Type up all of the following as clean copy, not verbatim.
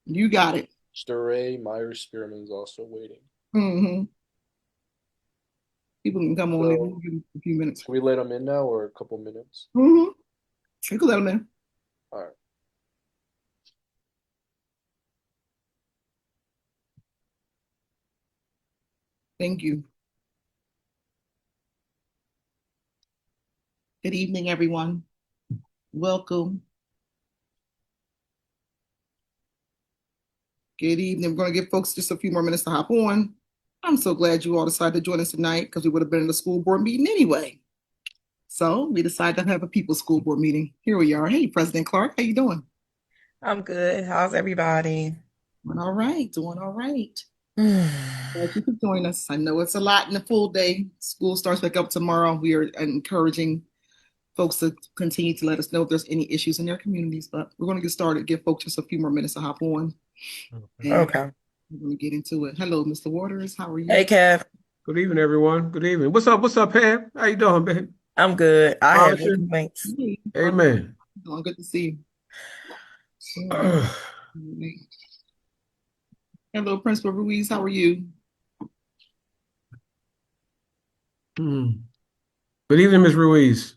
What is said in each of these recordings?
You got it. Mr. Ray Myers Spearman is also waiting. Hmm. People can come on in. We So can give them a few minutes. should we let him in now or a couple minutes? Mm-hmm. You can let them in. All right. Thank you. Good evening, everyone. Welcome. Good evening. We're going to give folks just a few more minutes to hop on. I'm so glad you all decided to join us tonight because we would have been in the school board meeting anyway. So we decided to have a people's school board meeting. Here we are. Hey, President Clark, how you doing? I'm good. How's everybody? Doing all right. Doing all right. Glad you could join us. I know it's a lot in a full day. School starts back up tomorrow. We are encouraging folks to continue to let us know if there's any issues in their communities. But we're going to get started. Give folks just a few more minutes to hop on, and Okay. we're going to get into it. Hello, Mr. Waters. How are Hey, you? Kev. Good evening, everyone. Good evening. What's up? What's up, Pam? How you doing, man? I'm good. I have no Marsha? complaints. Hey, Amen. doing good to see you. Hmm. Hello, Principal Ruiz. How are you? Good evening, Miss Ruiz.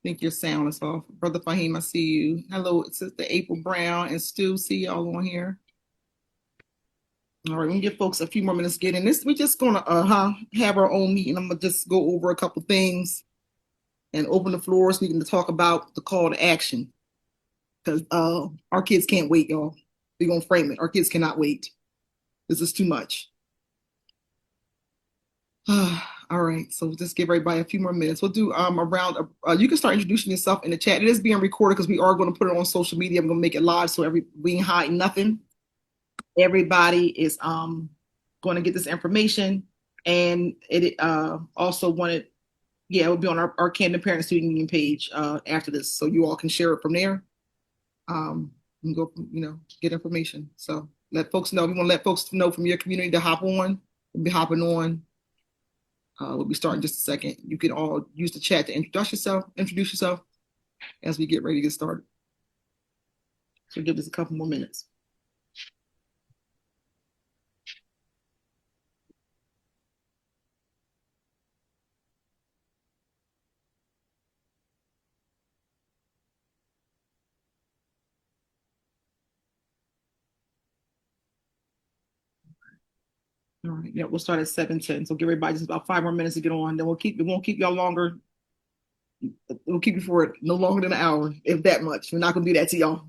Think your sound is off. Brother Fahim, I see you. Hello, it's Sister April Brown and Stu. See y'all on here. All right, we can give folks a few more minutes to get in this. We're just gonna have our own meeting. I'm gonna just go over a couple things and open the floor so we can talk about the call to action. Because our kids can't wait, y'all. We're gonna frame it. Our kids cannot wait. This is too much. All right, so just give everybody a few more minutes. We'll do a round of, you can start introducing yourself in the chat. It is being recorded because we are going to put it on social media. I'm going to make it live so we ain't hide nothing. Everybody is going to get this information, and it also wanted, yeah, it will be on our Camden Parent Student Union page after this, so you all can share it from there. And go, get information. So let folks know. We want to let folks know from your community to hop on. We'll be hopping on. We'll be starting just a second. You can all use the chat to introduce yourself as we get ready to get started. So give us a couple more minutes. All right. Yeah, we'll start at 7:10. So give everybody just about 5 more minutes to get on. Then we won't keep y'all longer. We'll keep you for it no longer than an hour, if that much. We're not gonna do that to y'all.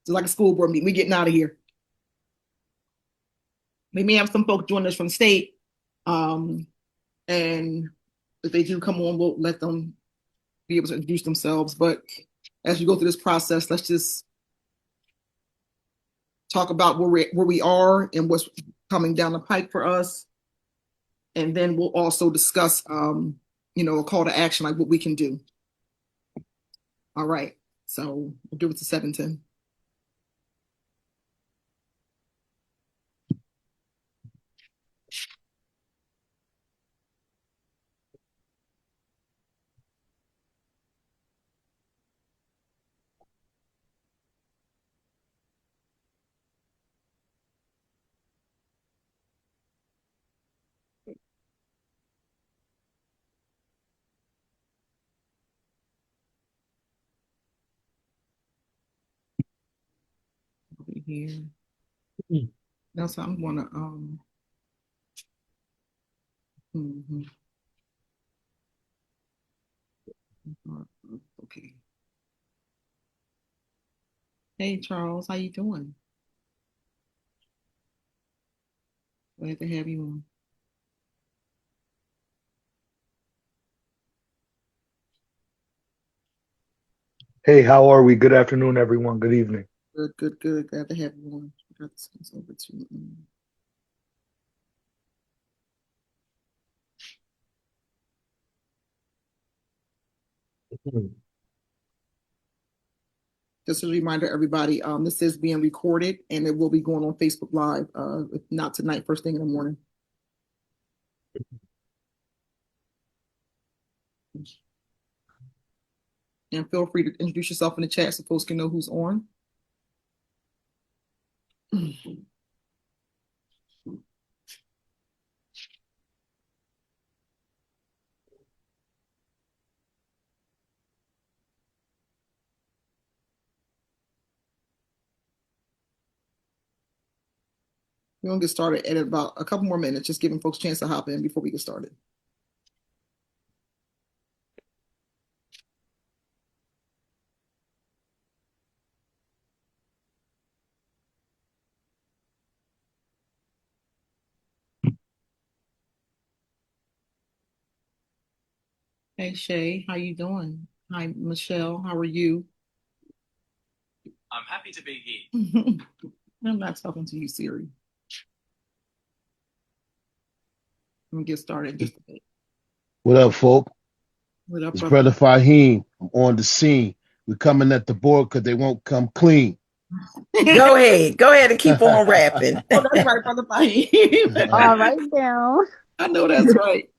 It's like a school board meeting. We're getting out of here. We may have some folks join us from state. Um, and if they do come on, we'll let them be able to introduce themselves. But as you go through this process, let's just talk about where we are and what's coming down the pike for us, and then we'll also discuss, a call to action, like what we can do. All right, so we'll give it to 7:10. Over here. Now, so I'm gonna mhm. Okay. Hey Charles, how you doing? Glad to have you on. Hey, how are we? Good afternoon, everyone. Good evening. Good, good, good. Glad to have you on. I got this over to just a reminder, everybody, this is being recorded and it will be going on Facebook Live, if not tonight, first thing in the morning. And feel free to introduce yourself in the chat so folks can know who's on. We're gonna get started in about a couple more minutes, just giving folks a chance to hop in before we get started. Hey Shay, how you doing? Hi Michelle, how are you? I'm happy to be here. I'm not talking to you, Siri. Let me get started in just a bit. What up, folk? What up, It's brother? Brother Fahim. I'm on the scene. We're coming at the board because they won't come clean. Go ahead and keep on rapping. Oh, that's right, brother Fahim. All right now. I know that's right.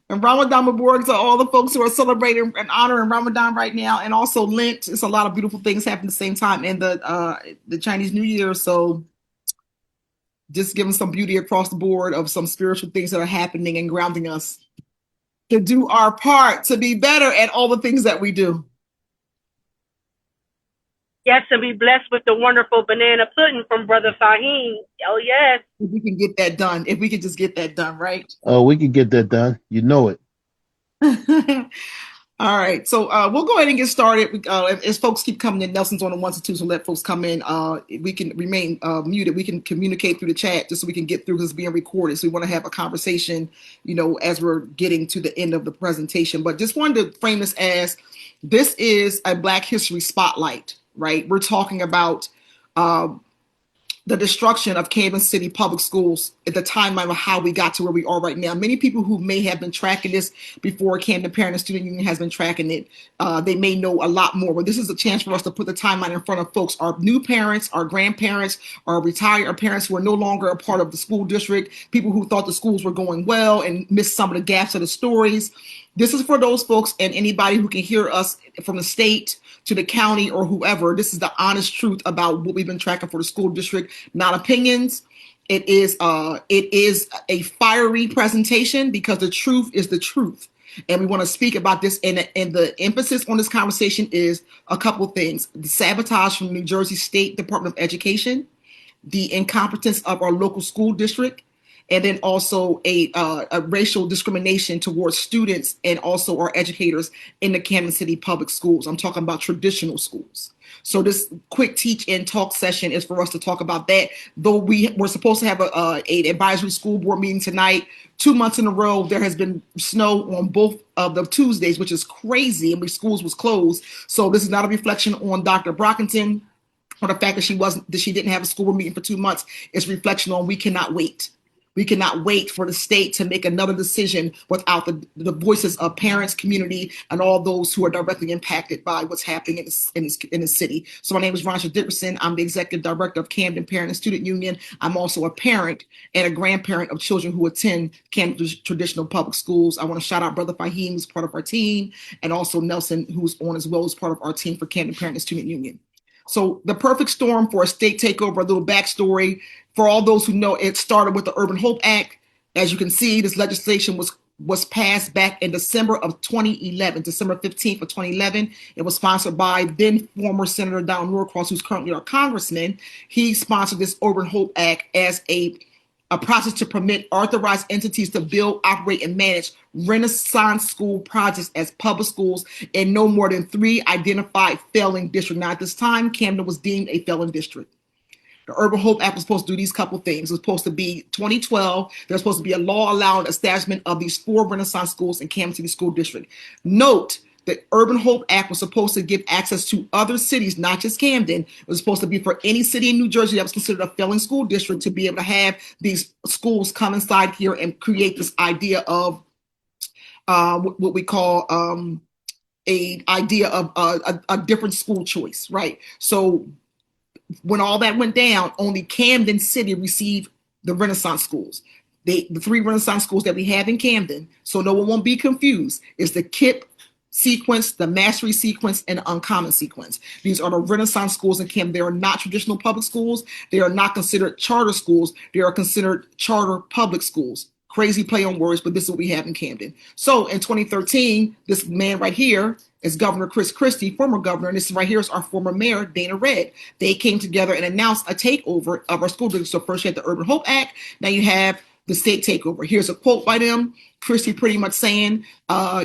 And Ramadan Mubarak to all the folks who are celebrating and honoring Ramadan right now, and also Lent. It's a lot of beautiful things happening at the same time, and the Chinese New Year. So just giving some beauty across the board of some spiritual things that are happening and grounding us to do our part to be better at all the things that we do. Yes, and be blessed with the wonderful banana pudding from Brother Fahim. Oh, yes. If we can get that done, if we could just get that done, right? Oh, we can get that done. You know it. All right, so we'll go ahead and get started. As folks keep coming in, Nelson's on the ones and twos, so let folks come in. We can remain muted. We can communicate through the chat just so we can get through because it's being recorded. So we want to have a conversation, as we're getting to the end of the presentation. But just wanted to frame this as this is a Black History Spotlight, right? We're talking about the destruction of Camden City Public Schools at the timeline of how we got to where we are right now. Many people who may have been tracking this before Camden Parent and Student Union has been tracking it, they may know a lot more, but this is a chance for us to put the timeline in front of folks, our new parents, our grandparents, our retired, our parents who are no longer a part of the school district, people who thought the schools were going well and missed some of the gaps of the stories. This is for those folks and anybody who can hear us from the state to the county or whoever. This is the honest truth about what we've been tracking for the school district, not opinions. It is a fiery presentation because the truth is the truth. And we want to speak about this. And the emphasis on this conversation is a couple of things. The sabotage from New Jersey State Department of Education, the incompetence of our local school district, and then also a racial discrimination towards students and also our educators in the Camden City Public Schools. I'm talking about traditional schools. So this quick teach and talk session is for us to talk about that. Though we're supposed to have an advisory school board meeting tonight, 2 months in a row, there has been snow on both of the Tuesdays, which is crazy, and schools was closed. So this is not a reflection on Dr. Brockington or the fact that she didn't have a school board meeting for 2 months. It's a reflection on we cannot wait. We cannot wait for the state to make another decision without the voices of parents, community, and all those who are directly impacted by what's happening in the city. So my name is Ronsha Dickerson. I'm the executive director of Camden Parent and Student Union. I'm also a parent and a grandparent of children who attend Camden Traditional Public Schools. I want to shout out Brother Fahim, who's part of our team, and also Nelson, who's on as well as part of our team for Camden Parent and Student Union. So the perfect storm for a state takeover, a little backstory. For all those who know, it started with the Urban Hope Act. As you can see, this legislation was passed back in December of 2011, December 15th of 2011. It was sponsored by then former Senator Donald Norcross, who's currently our congressman. He sponsored this Urban Hope Act as a process to permit authorized entities to build, operate, and manage Renaissance school projects as public schools in no more than 3 identified failing districts. Now, at this time, Camden was deemed a failing district. The Urban Hope Act was supposed to do these couple things. It was supposed to be 2012. There's supposed to be a law allowing establishment of these 4 Renaissance schools in Camden City School District. Note, the Urban Hope Act was supposed to give access to other cities, not just Camden. It was supposed to be for any city in New Jersey that was considered a failing school district to be able to have these schools come inside here and create this idea of what we call a idea of a different school choice, right? So when all that went down, only Camden City received the Renaissance schools. The 3 Renaissance schools that we have in Camden, so no one won't be confused, is the KIPP sequence, the mastery sequence, and the uncommon sequence. These are the Renaissance schools in Camden. They are not traditional public schools. They are not considered charter schools. They are considered charter public schools. Crazy play on words, but this is what we have in Camden. So in 2013, this man right here is Governor Chris Christie, former governor, and this right here is our former mayor, Dana Red. They came together and announced a takeover of our school district. So first you had the Urban Hope Act, now you have the state takeover. Here's a quote by them. Christie pretty much saying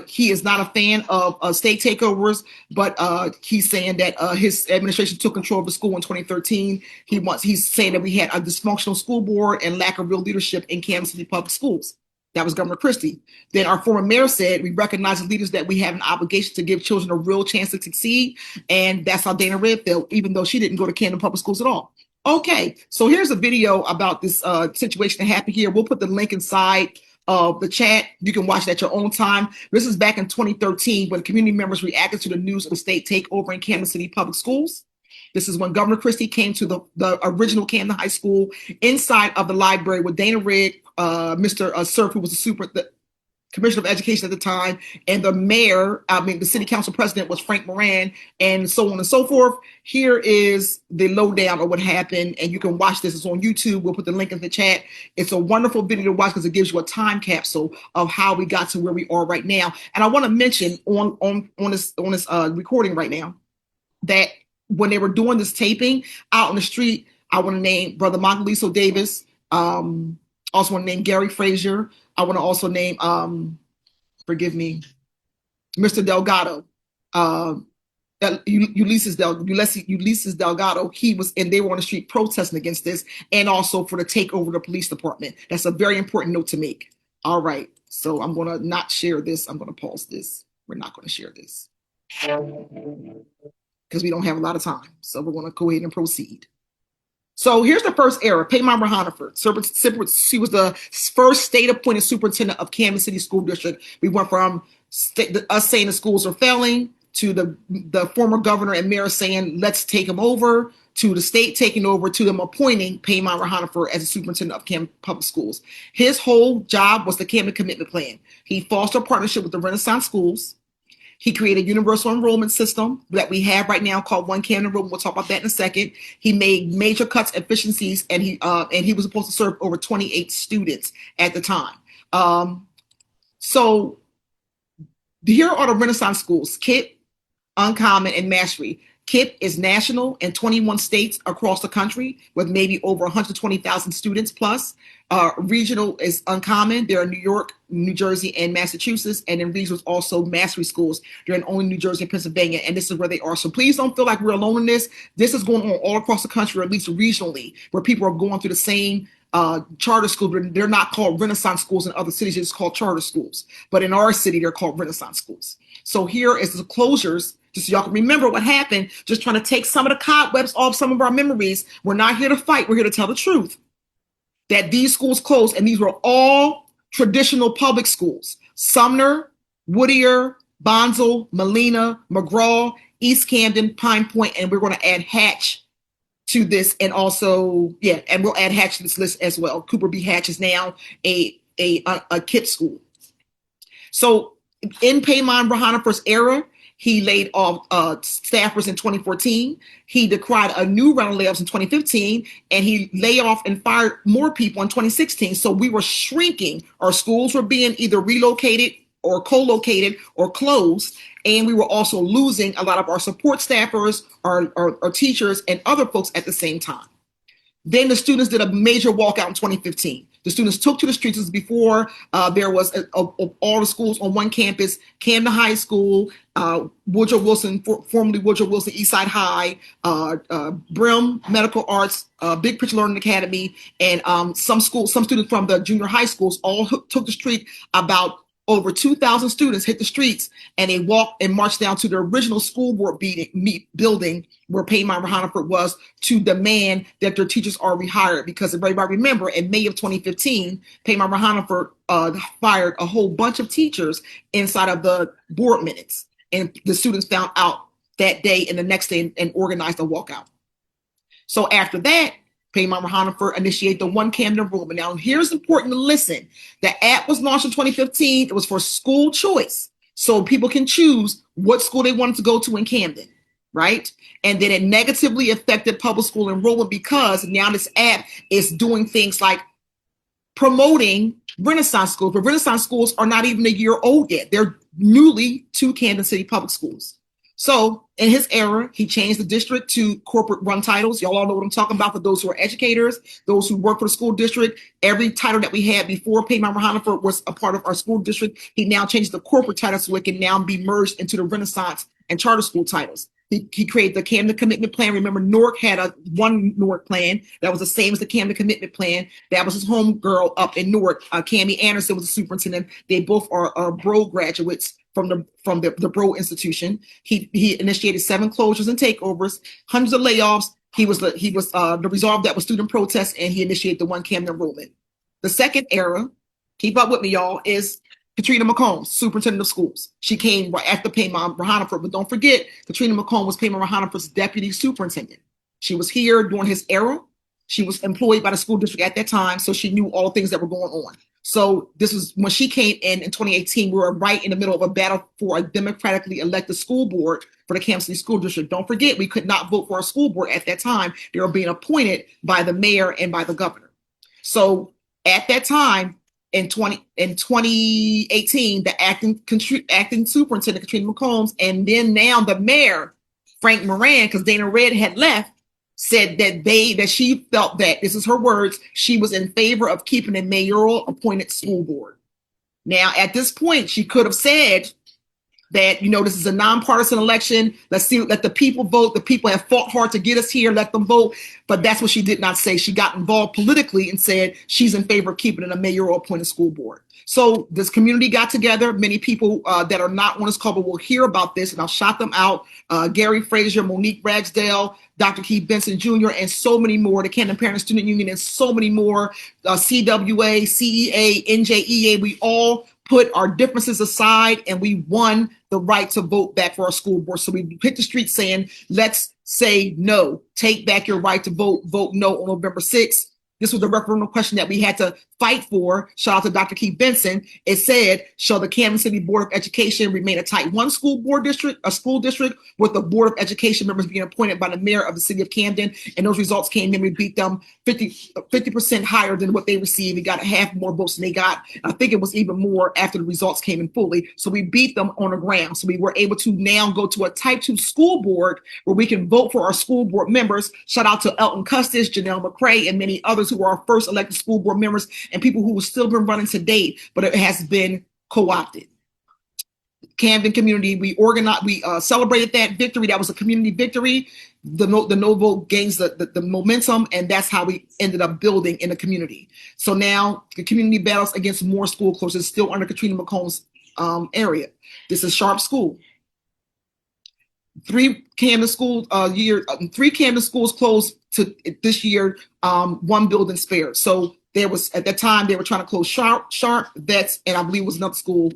he is not a fan of state takeovers, but he's saying that his administration took control of the school in 2013. He's saying that we had a dysfunctional school board and lack of real leadership in Kansas City public schools. That was Governor Christie. Then our former mayor said, we recognize as leaders that we have an obligation to give children a real chance to succeed. And that's how Dana Red felt, even though she didn't go to Camden Public Schools at all. Okay, so here's a video about this situation that happened here. We'll put the link inside of the chat. You can watch it at your own time. This is back in 2013 when community members reacted to the news of the state takeover in Kansas City Public Schools. This is when Governor Christie came to the original Camden High School inside of the library with Dana Red, Mr. Cerf, who was the Commissioner of Education at the time, and the city council president was Frank Moran, and so on and so forth. Here is the lowdown of what happened, and you can watch this. It's on YouTube. We'll put the link in the chat. It's a wonderful video to watch because it gives you a time capsule of how we got to where we are right now. And I want to mention on this recording right now that when they were doing this taping out on the street, I want to name Brother Montaliso Davis. Also want to name Gary Frazier. I want to also name, forgive me, Mr. Delgado, Ulysses Delgado. They were on the street protesting against this, and also for the takeover of the police department. That's a very important note to make. All right, so I'm going to not share this. I'm going to pause this. We're not going to share this because we don't have a lot of time. So we're going to go ahead and proceed. So here's the first error. Paymon Hanaford. She was the first state-appointed superintendent of Camden City School District. We went from us saying the schools are failing to the former governor and mayor saying, let's take them over, to the state taking over, to them appointing Paymon Hanaford as a superintendent of Camden Public Schools. His whole job was the Camden Commitment Plan. He fostered a partnership with the Renaissance schools. He created a universal enrollment system that we have right now called One Camden Enrollment. We'll talk about that in a second. He made major cuts, efficiencies, and he was supposed to serve over 28 students at the time. So here are the Renaissance schools: KIPP, Uncommon, and Mastery. KIPP is national in 21 states across the country with maybe over 120,000 students plus. Regional is Uncommon. They're in New York, New Jersey, and Massachusetts. And then regional is also Mastery schools. They're in only New Jersey and Pennsylvania. And this is where they are. So please don't feel like we're alone in this. This is going on all across the country, or at least regionally, where people are going through the same charter schools. They're not called Renaissance schools in other cities. It's called charter schools. But in our city, they're called Renaissance schools. So here is the closures, just so y'all can remember what happened, just trying to take some of the cobwebs off some of our memories. We're not here to fight. We're here to tell the truth. That these schools closed, and these were all traditional public schools: Sumner, Whittier, Bonsall, Molina, McGraw, East Camden, Pine Point, and we're going to add Hatch to this, and also, and we'll add Hatch to this list as well. Cooper B. Hatch is now a KIPP school. So in Paymon Hanaford's era, he laid off staffers in 2014. He decried a new round of layoffs in 2015, and he laid off and fired more people in 2016. So we were shrinking. Our schools were being either relocated or co-located or closed, and we were also losing a lot of our support staffers, our teachers, and other folks at the same time. Then the students did a major walkout in 2015. The students took to the streets. This was before there was all the schools on one campus: Camden High School, Woodrow Wilson, formerly Woodrow Wilson Eastside High, Brim Medical Arts, Big Picture Learning Academy, and some students from the junior high schools all took the street. About over 2,000 students hit the streets, and they walked and marched down to the original school board building where Paymon Hanaford was, to demand that their teachers are rehired. Because if everybody remember, in May of 2015, Paymon Hanaford fired a whole bunch of teachers inside of the board minutes. And the students found out that day and the next day and organized a walkout. So after that, Paymon Hanaford initiated the One Camden Enrollment. Now, here's important to listen. The app was launched in 2015. It was for school choice. So people can choose what school they wanted to go to in Camden, right? And then it negatively affected public school enrollment because now this app is doing things like promoting Renaissance schools, but Renaissance schools are not even a year old yet. They're newly to Camden City Public Schools. So in his era, he changed the district to corporate run titles. Y'all all know what I'm talking about for those who are educators, those who work for the school district. Every title that we had before Paymount Hannaford was a part of our school district. He now changed the corporate title so it can now be merged into the Renaissance and charter school titles. He created the Camden Commitment Plan. Remember, Newark had one Newark plan that was the same as the Camden Commitment Plan. That was his home girl up in Newark. Cammie Anderson was the superintendent. They both are Bro graduates from the Bro institution. He initiated 7 closures and takeovers, hundreds of layoffs. He was the resolve that was student protests, and he initiated the one Camden enrollment. The second era, keep up with me, y'all, is Katrina McCombs, superintendent of schools. She came right after Paymount Hannaford, but don't forget, Katrina McCombs was Paymount Hannaford's deputy superintendent. She was here during his era. She was employed by the school district at that time, so she knew all the things that were going on. So this was when she came in 2018. We were right in the middle of a battle for a democratically elected school board for the Camden City School District. Don't forget, we could not vote for our school board at that time. They were being appointed by the mayor and by the governor. So at that time, in 2018, the acting superintendent, Katrina McCombs, and then now the mayor, Frank Moran, because Dana Red had left, said that she felt that, this is her words, she was in favor of keeping a mayoral appointed school board. Now, at this point, she could have said that, this is a nonpartisan election. Let the people vote. The people have fought hard to get us here. Let them vote. But that's what she did not say. She got involved politically and said she's in favor of keeping it a mayoral appointed school board. So this community got together. Many people that are not on this call will hear about this, and I'll shout them out. Gary Frazier, Monique Ragsdale, Dr. Keith Benson Jr., and so many more, the Camden Parent Student Union, and so many more, CWA, CEA, NJEA. We all put our differences aside and we won the right to vote back for our school board. So we hit the street saying, let's say no, take back your right to vote no on November 6th. This was the referendum question that we had to fight for. Shout out to Dr. Keith Benson. It said, shall the Camden City Board of Education remain a Type 1 school district, with the Board of Education members being appointed by the mayor of the city of Camden? And those results came in. We beat them 50% higher than what they received. We got a half more votes than they got. I think it was even more after the results came in fully. So we beat them on the ground. So we were able to now go to a Type 2 school board where we can vote for our school board members. Shout out to Elton Custis, Janelle McCrae, and many others who were our first elected school board members, and people who have still been running to date, but it has been co-opted. Camden community, we celebrated that victory. That was a community victory. The no vote gains the momentum, and that's how we ended up building in the community. So now the community battles against more school closures still under Katrina McCombs' area. This is Sharp School. 3 Camden schools closed to this year, 1 building spared. So there was, at that time, they were trying to close Sharp, Vets, and I believe it was another school.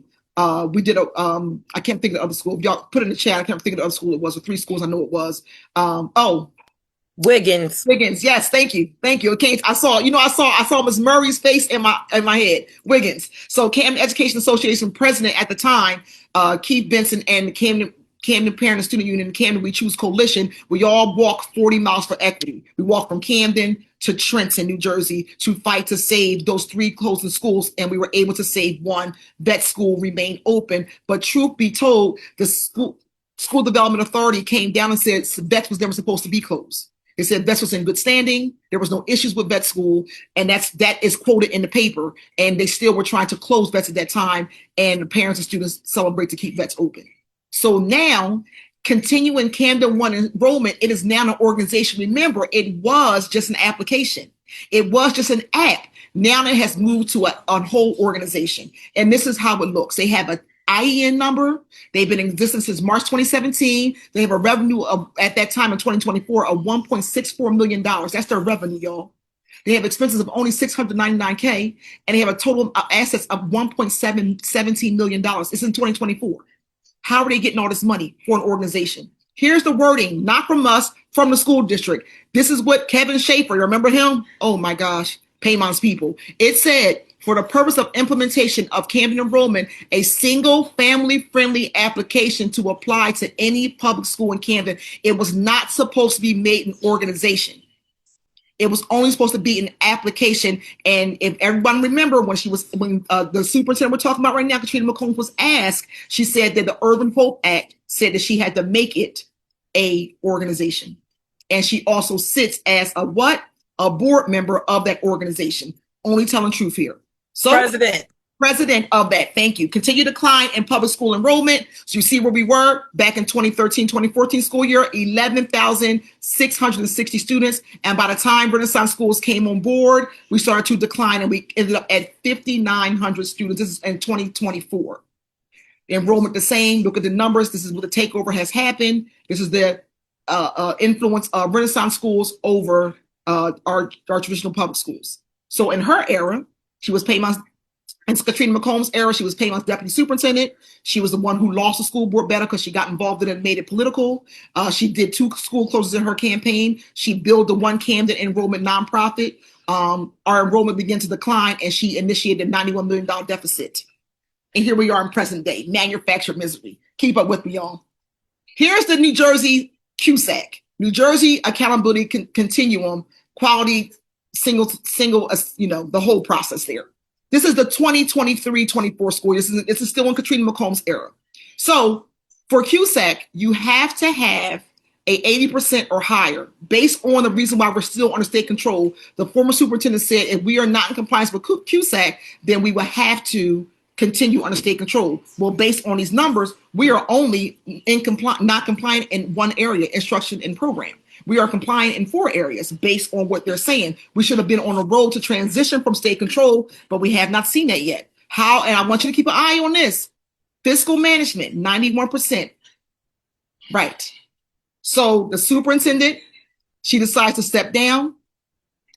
We did I can't think of the other school. If y'all put it in the chat, I can't think of the other school it was, or 3 schools I know it was. Wiggins. Yes, thank you. Okay, I saw Ms. Murray's face in my head. Wiggins. So Camden Education Association president at the time, Keith Benson, and the Camden Parent and Student Union and Camden We Choose Coalition, we all walked 40 miles for equity. We walked from Camden to Trenton, New Jersey, to fight to save those 3 closing schools, and we were able to save 1. That school remained open. But truth be told, the School Development Authority came down and said Vets was never supposed to be closed. They said Vets was in good standing. There was no issues with Vet School, and that is quoted in the paper. And they still were trying to close Vets at that time, and the parents and students celebrate to keep Vets open. So now, continuing Camden 1 enrollment, it is now an organization. Remember, it was just an application. It was just an app. Now it has moved to a whole organization. And this is how it looks. They have an IEN number. They've been in existence since March 2017. They have a revenue of, at that time in 2024, of $1.64 million. That's their revenue, y'all. They have expenses of only $699K, and they have a total of assets of $1.17 million. It's in 2024. How are they getting all this money for an organization? Here's the wording, not from us, from the school district. This is what Kevin Schaefer, remember him? Oh my gosh, Paymount's people. It said, for the purpose of implementation of Camden enrollment, a single family-friendly application to apply to any public school in Camden. It was not supposed to be made an organization. It was only supposed to be an application. And if everyone remember when the superintendent we're talking about right now, Katrina McCombs, was asked, she said that the Urban Hope Act said that she had to make it a organization. And she also sits as a what? A board member of that organization. Only telling truth here. So president of that. Thank you. Continue decline in public school enrollment. So you see where we were back in 2013-2014 school year, 11,660 students. And by the time Renaissance schools came on board, we started to decline and we ended up at 5,900 students. This is in 2024. Enrollment the same. Look at the numbers. This is what the takeover has happened. This is the influence of Renaissance schools over our traditional public schools. So in her era, she was Paymount's, in Katrina McCombs' era, she was Paymount's deputy superintendent. She was the one who lost the school board battle because she got involved in it and made it political. She did 2 school closures in her campaign. She built the One Camden enrollment nonprofit. Our enrollment began to decline, and she initiated a $91 million deficit. And here we are in present day, manufactured misery. Keep up with me, y'all. Here's the New Jersey CUSAC, New Jersey Accountability Continuum, quality single, the whole process there. This is the 2023-24 school year. This is still in Katrina McCombs' era. So for CUSAC, you have to have a 80% or higher. Based on the reason why we're still under state control, the former superintendent said if we are not in compliance with CUSAC, then we will have to continue under state control. Well, based on these numbers, we are only not compliant in one area, instruction and program. We are compliant in 4 areas based on what they're saying. We should have been on a road to transition from state control, but we have not seen that yet. How? And I want you to keep an eye on this. Fiscal management, 91%. Right. So the superintendent, she decides to step down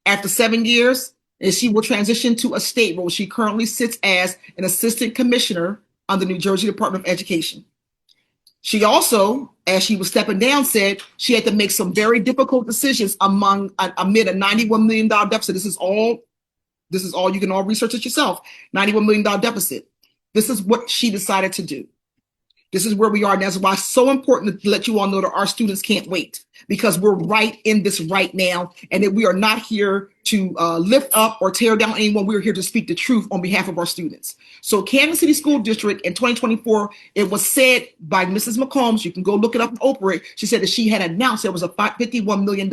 after 7 years, and she will transition to a state role. She currently sits as an assistant commissioner on the New Jersey Department of Education. She also, as she was stepping down, said she had to make some very difficult decisions amid a $91 million deficit. This is all you can all research it yourself. $91 million deficit. This is what she decided to do. This is where we are. And that's why it's so important to let you all know that our students can't wait, because we're right in this right now. And that we are not here to lift up or tear down anyone. We're here to speak the truth on behalf of our students. So Camden City School District in 2024, it was said by Mrs. McCombs, you can go look it up in Oprah. She said that she had announced there was a $51 million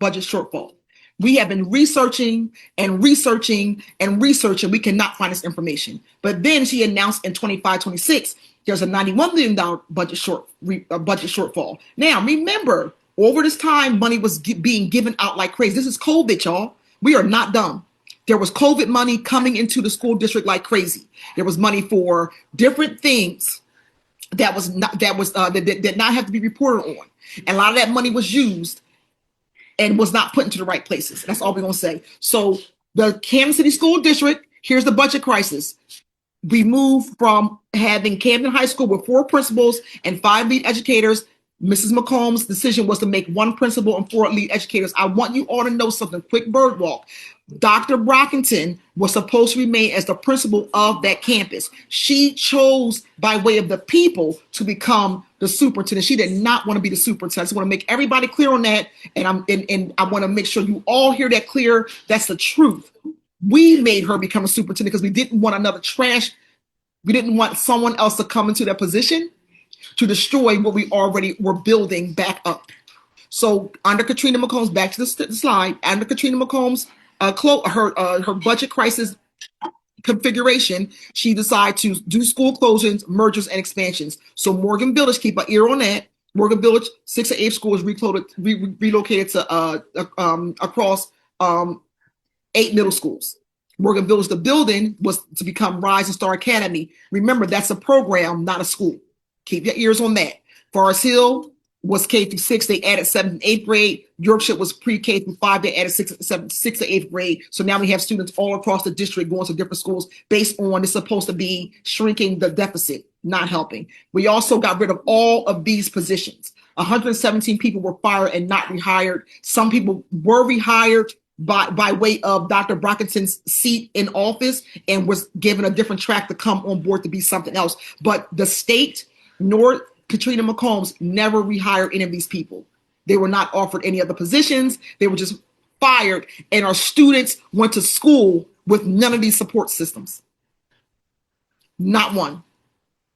budget shortfall. We have been researching and researching and researching. We cannot find this information. But then she announced in 25-26, there's a $91 million budget shortfall. Now, remember, over this time, money was being given out like crazy. This is COVID, y'all. We are not done. There was COVID money coming into the school district like crazy. There was money for different things that did not have to be reported on. And a lot of that money was used and was not put into the right places. That's all we're going to say. So the Camden City School District, here's the budget crisis. We moved from having Camden High School with 4 principals and 5 lead educators. Mrs. McCombs' decision was to make 1 principal and 4 lead educators. I want you all to know something, quick bird walk. Dr. Brockington was supposed to remain as the principal of that campus. She chose by way of the people to become the superintendent. She did not want to be the superintendent. I just want to make everybody clear on that. And I want to make sure you all hear that clear. That's the truth. We made her become a superintendent because we didn't want another trash. We didn't want someone else to come into that position to destroy what we already were building back up. So under Katrina McCombs, back to the slide, under Katrina McCombs, her budget crisis configuration, she decided to do school closings, mergers, and expansions. So Morgan Village, keep an ear on that. Morgan Village, 6 of 8 schools relocated to across 8 middle schools. Morgan Village, the building, was to become Rise and Star Academy. Remember, that's a program, not a school. Keep your ears on that. Forest Hill was K through 6. They added 7th and 8th grade. Yorkshire was pre-K through 5. They added 6th and 8th grade. So now we have students all across the district going to different schools based on it's supposed to be shrinking the deficit, not helping. We also got rid of all of these positions. 117 people were fired and not rehired. Some people were rehired by way of Dr. Brockington's seat in office and was given a different track to come on board to be something else. But the state nor Katrina McCombs never rehired any of these people. They were not offered any other positions. They were just fired. And our students went to school with none of these support systems. Not one.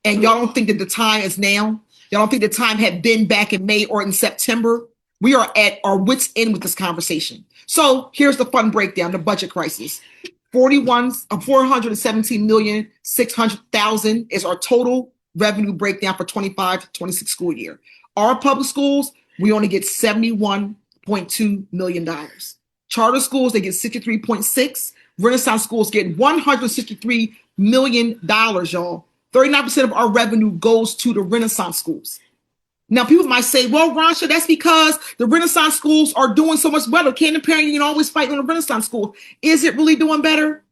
And y'all don't think that the time is now? Y'all don't think the time had been back in May or in September? We are at our wits' end with this conversation. So here's the fun breakdown, the budget crisis. 417,600,000 is our total revenue breakdown for 25 to 26 school year. Our public schools, we only get $71.2 million. Charter schools, they get 63.6. Renaissance schools get $163 million, y'all. 39% of our revenue goes to the Renaissance schools. Now, people might say, well, Ransha, that's because the Renaissance schools are doing so much better. Camden Parent Union always fighting on the Renaissance school. Is it really doing better?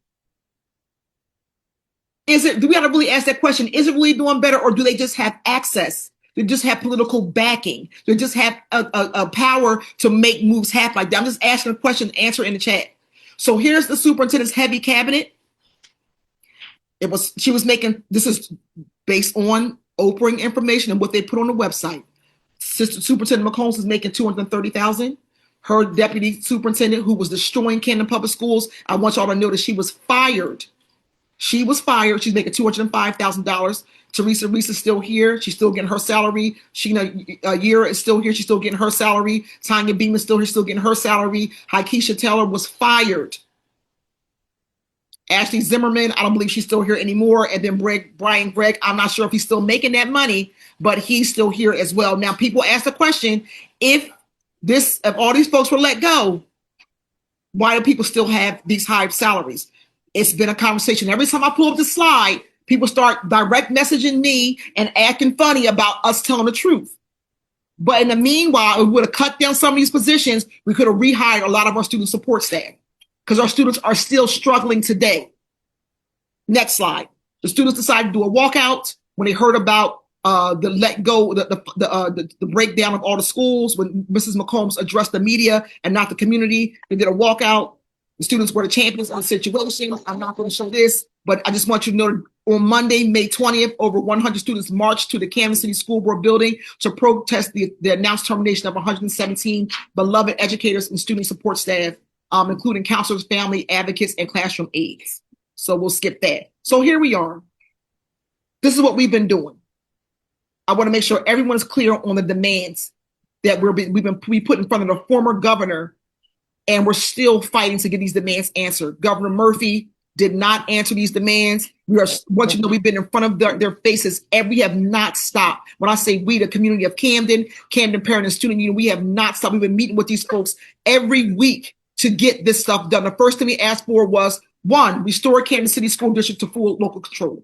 Do we have to really ask that question? Is it really doing better, or do they just have access? They just have political backing. They just have a power to make moves happen like that. I'm just asking a question, answer in the chat. So here's the superintendent's heavy cabinet. She was making, this is based on Oprah information and what they put on the website. Superintendent McCombs is making $230,000. Her deputy superintendent, who was destroying Camden Public Schools, I want y'all to know that she was fired. She was fired. She's making $205,000. Teresa Reese is still here. She's still getting her salary. Sheena Yira is still here. She's still getting her salary. Tanya Beam is still here. Still getting her salary. Hakeisha Taylor was fired. Ashley Zimmerman, I don't believe she's still here anymore. And then Brian Gregg, I'm not sure if he's still making that money, but he's still here as well. Now, people ask the question, if all these folks were let go, why do people still have these high salaries? It's been a conversation. Every time I pull up the slide, people start direct messaging me and acting funny about us telling the truth. But in the meanwhile, we would have cut down some of these positions. We could have rehired a lot of our student support staff because our students are still struggling today. Next slide. The students decided to do a walkout when they heard about the let go, the breakdown of all the schools. When Mrs. McCombs addressed the media and not the community, they did a walkout. The students were the champions of the situation. I'm not going to show this, but I just want you to know on Monday, May 20th, over 100 students marched to the Camden City School Board building to protest the announced termination of 117 beloved educators and student support staff, including counselors, family advocates, and classroom aides. So we'll skip that. So here we are. This is what we've been doing. I want to make sure everyone's clear on the demands that we put in front of the former governor, and we're still fighting to get these demands answered. Governor Murphy did not answer these demands. Once you know, we've been in front of their faces, and we have not stopped. When I say we, the community of Camden Parent and Student Union, we have not stopped. We've been meeting with these folks every week to get this stuff done. The first thing we asked for was, one, restore Camden City School District to full local control.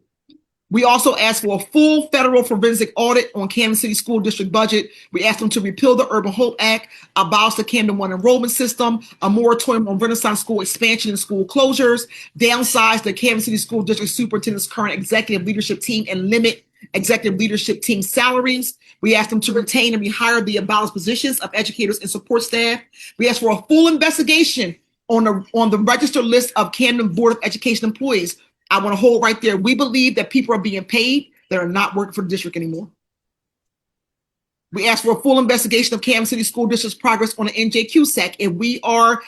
We also asked for a full federal forensic audit on Camden City School District budget. We asked them to repeal the Urban Hope Act, abolish the Camden One enrollment system, a moratorium on Renaissance school expansion and school closures, downsize the Camden City School District Superintendent's current executive leadership team and limit executive leadership team salaries. We asked them to retain and rehire the abolished positions of educators and support staff. We asked for a full investigation on the registered list of Camden Board of Education employees. I want to hold right there. We believe that people are being paid that are not working for the district anymore. We asked for a full investigation of Camden City School District's progress on the NJQSAC. If we are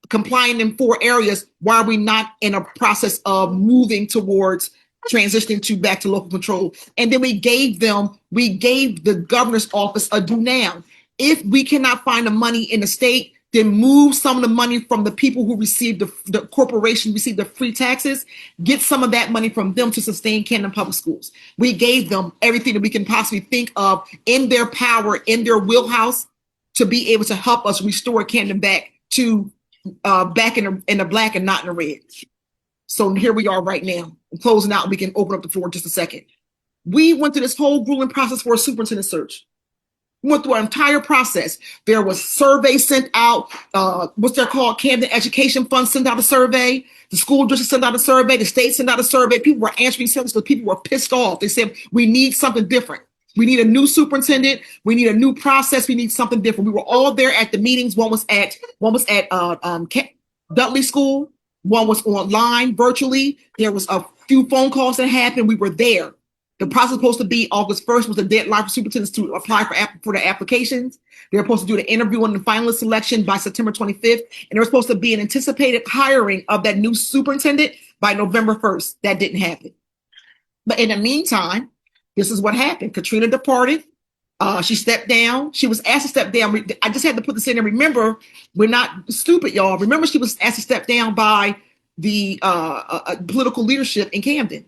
complying in 4 areas, why are we not in a process of moving towards transitioning back to local control? And then we gave the governor's office a do now. If we cannot find the money in the state, then move some of the money from the people who received the corporation received the free taxes, get some of that money from them to sustain Camden Public Schools. We gave them everything that we can possibly think of in their power, in their wheelhouse, to be able to help us restore Camden back to back in the black and not in the red. So here we are right now. I'm closing out. We can open up the floor in just a second. We went through this whole grueling process for a superintendent search. We went through our entire process. There was surveys sent out. What's they're called? Camden Education Fund sent out a survey. The school district sent out a survey. The state sent out a survey. People were answering these surveys because people were pissed off. They said, we need something different. We need a new superintendent. We need a new process. We need something different. We were all there at the meetings. One was at Dudley School. One was online virtually. There was a few phone calls that happened. We were there. The process was supposed to be August 1st was the deadline for superintendents to apply for the applications. They were supposed to do the interview and the finalist selection by September 25th. And there was supposed to be an anticipated hiring of that new superintendent by November 1st. That didn't happen. But in the meantime, this is what happened. Katrina departed. She stepped down. She was asked to step down. I just had to put this in and remember, we're not stupid, y'all. Remember, she was asked to step down by the political leadership in Camden.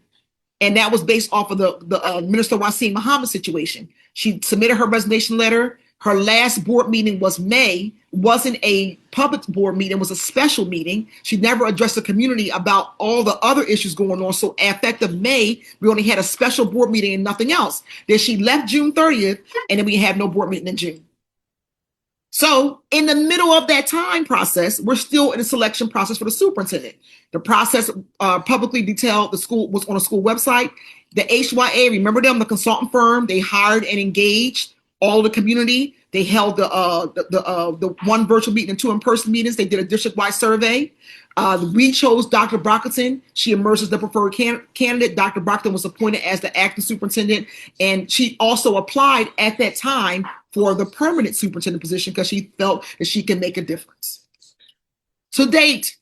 And that was based off of the Minister Wasim Muhammad situation. She submitted her resignation letter. Her last board meeting was May, wasn't a public board meeting, it was a special meeting. She never addressed the community about all the other issues going on. So effective May, we only had a special board meeting and nothing else. Then she left June 30th, and then we had no board meeting in June. So in the middle of that time process, we're still in the selection process for the superintendent. The process publicly detailed, the school was on a school website. The HYA, remember them, the consultant firm, they hired and engaged all the community. They held the one virtual meeting and two in-person meetings. They did a district-wide survey. We chose Dr. Brockington. She emerged as the preferred candidate. Dr. Brockington was appointed as the acting superintendent, and she also applied at that time for the permanent superintendent position because she felt that she can make a difference. To date,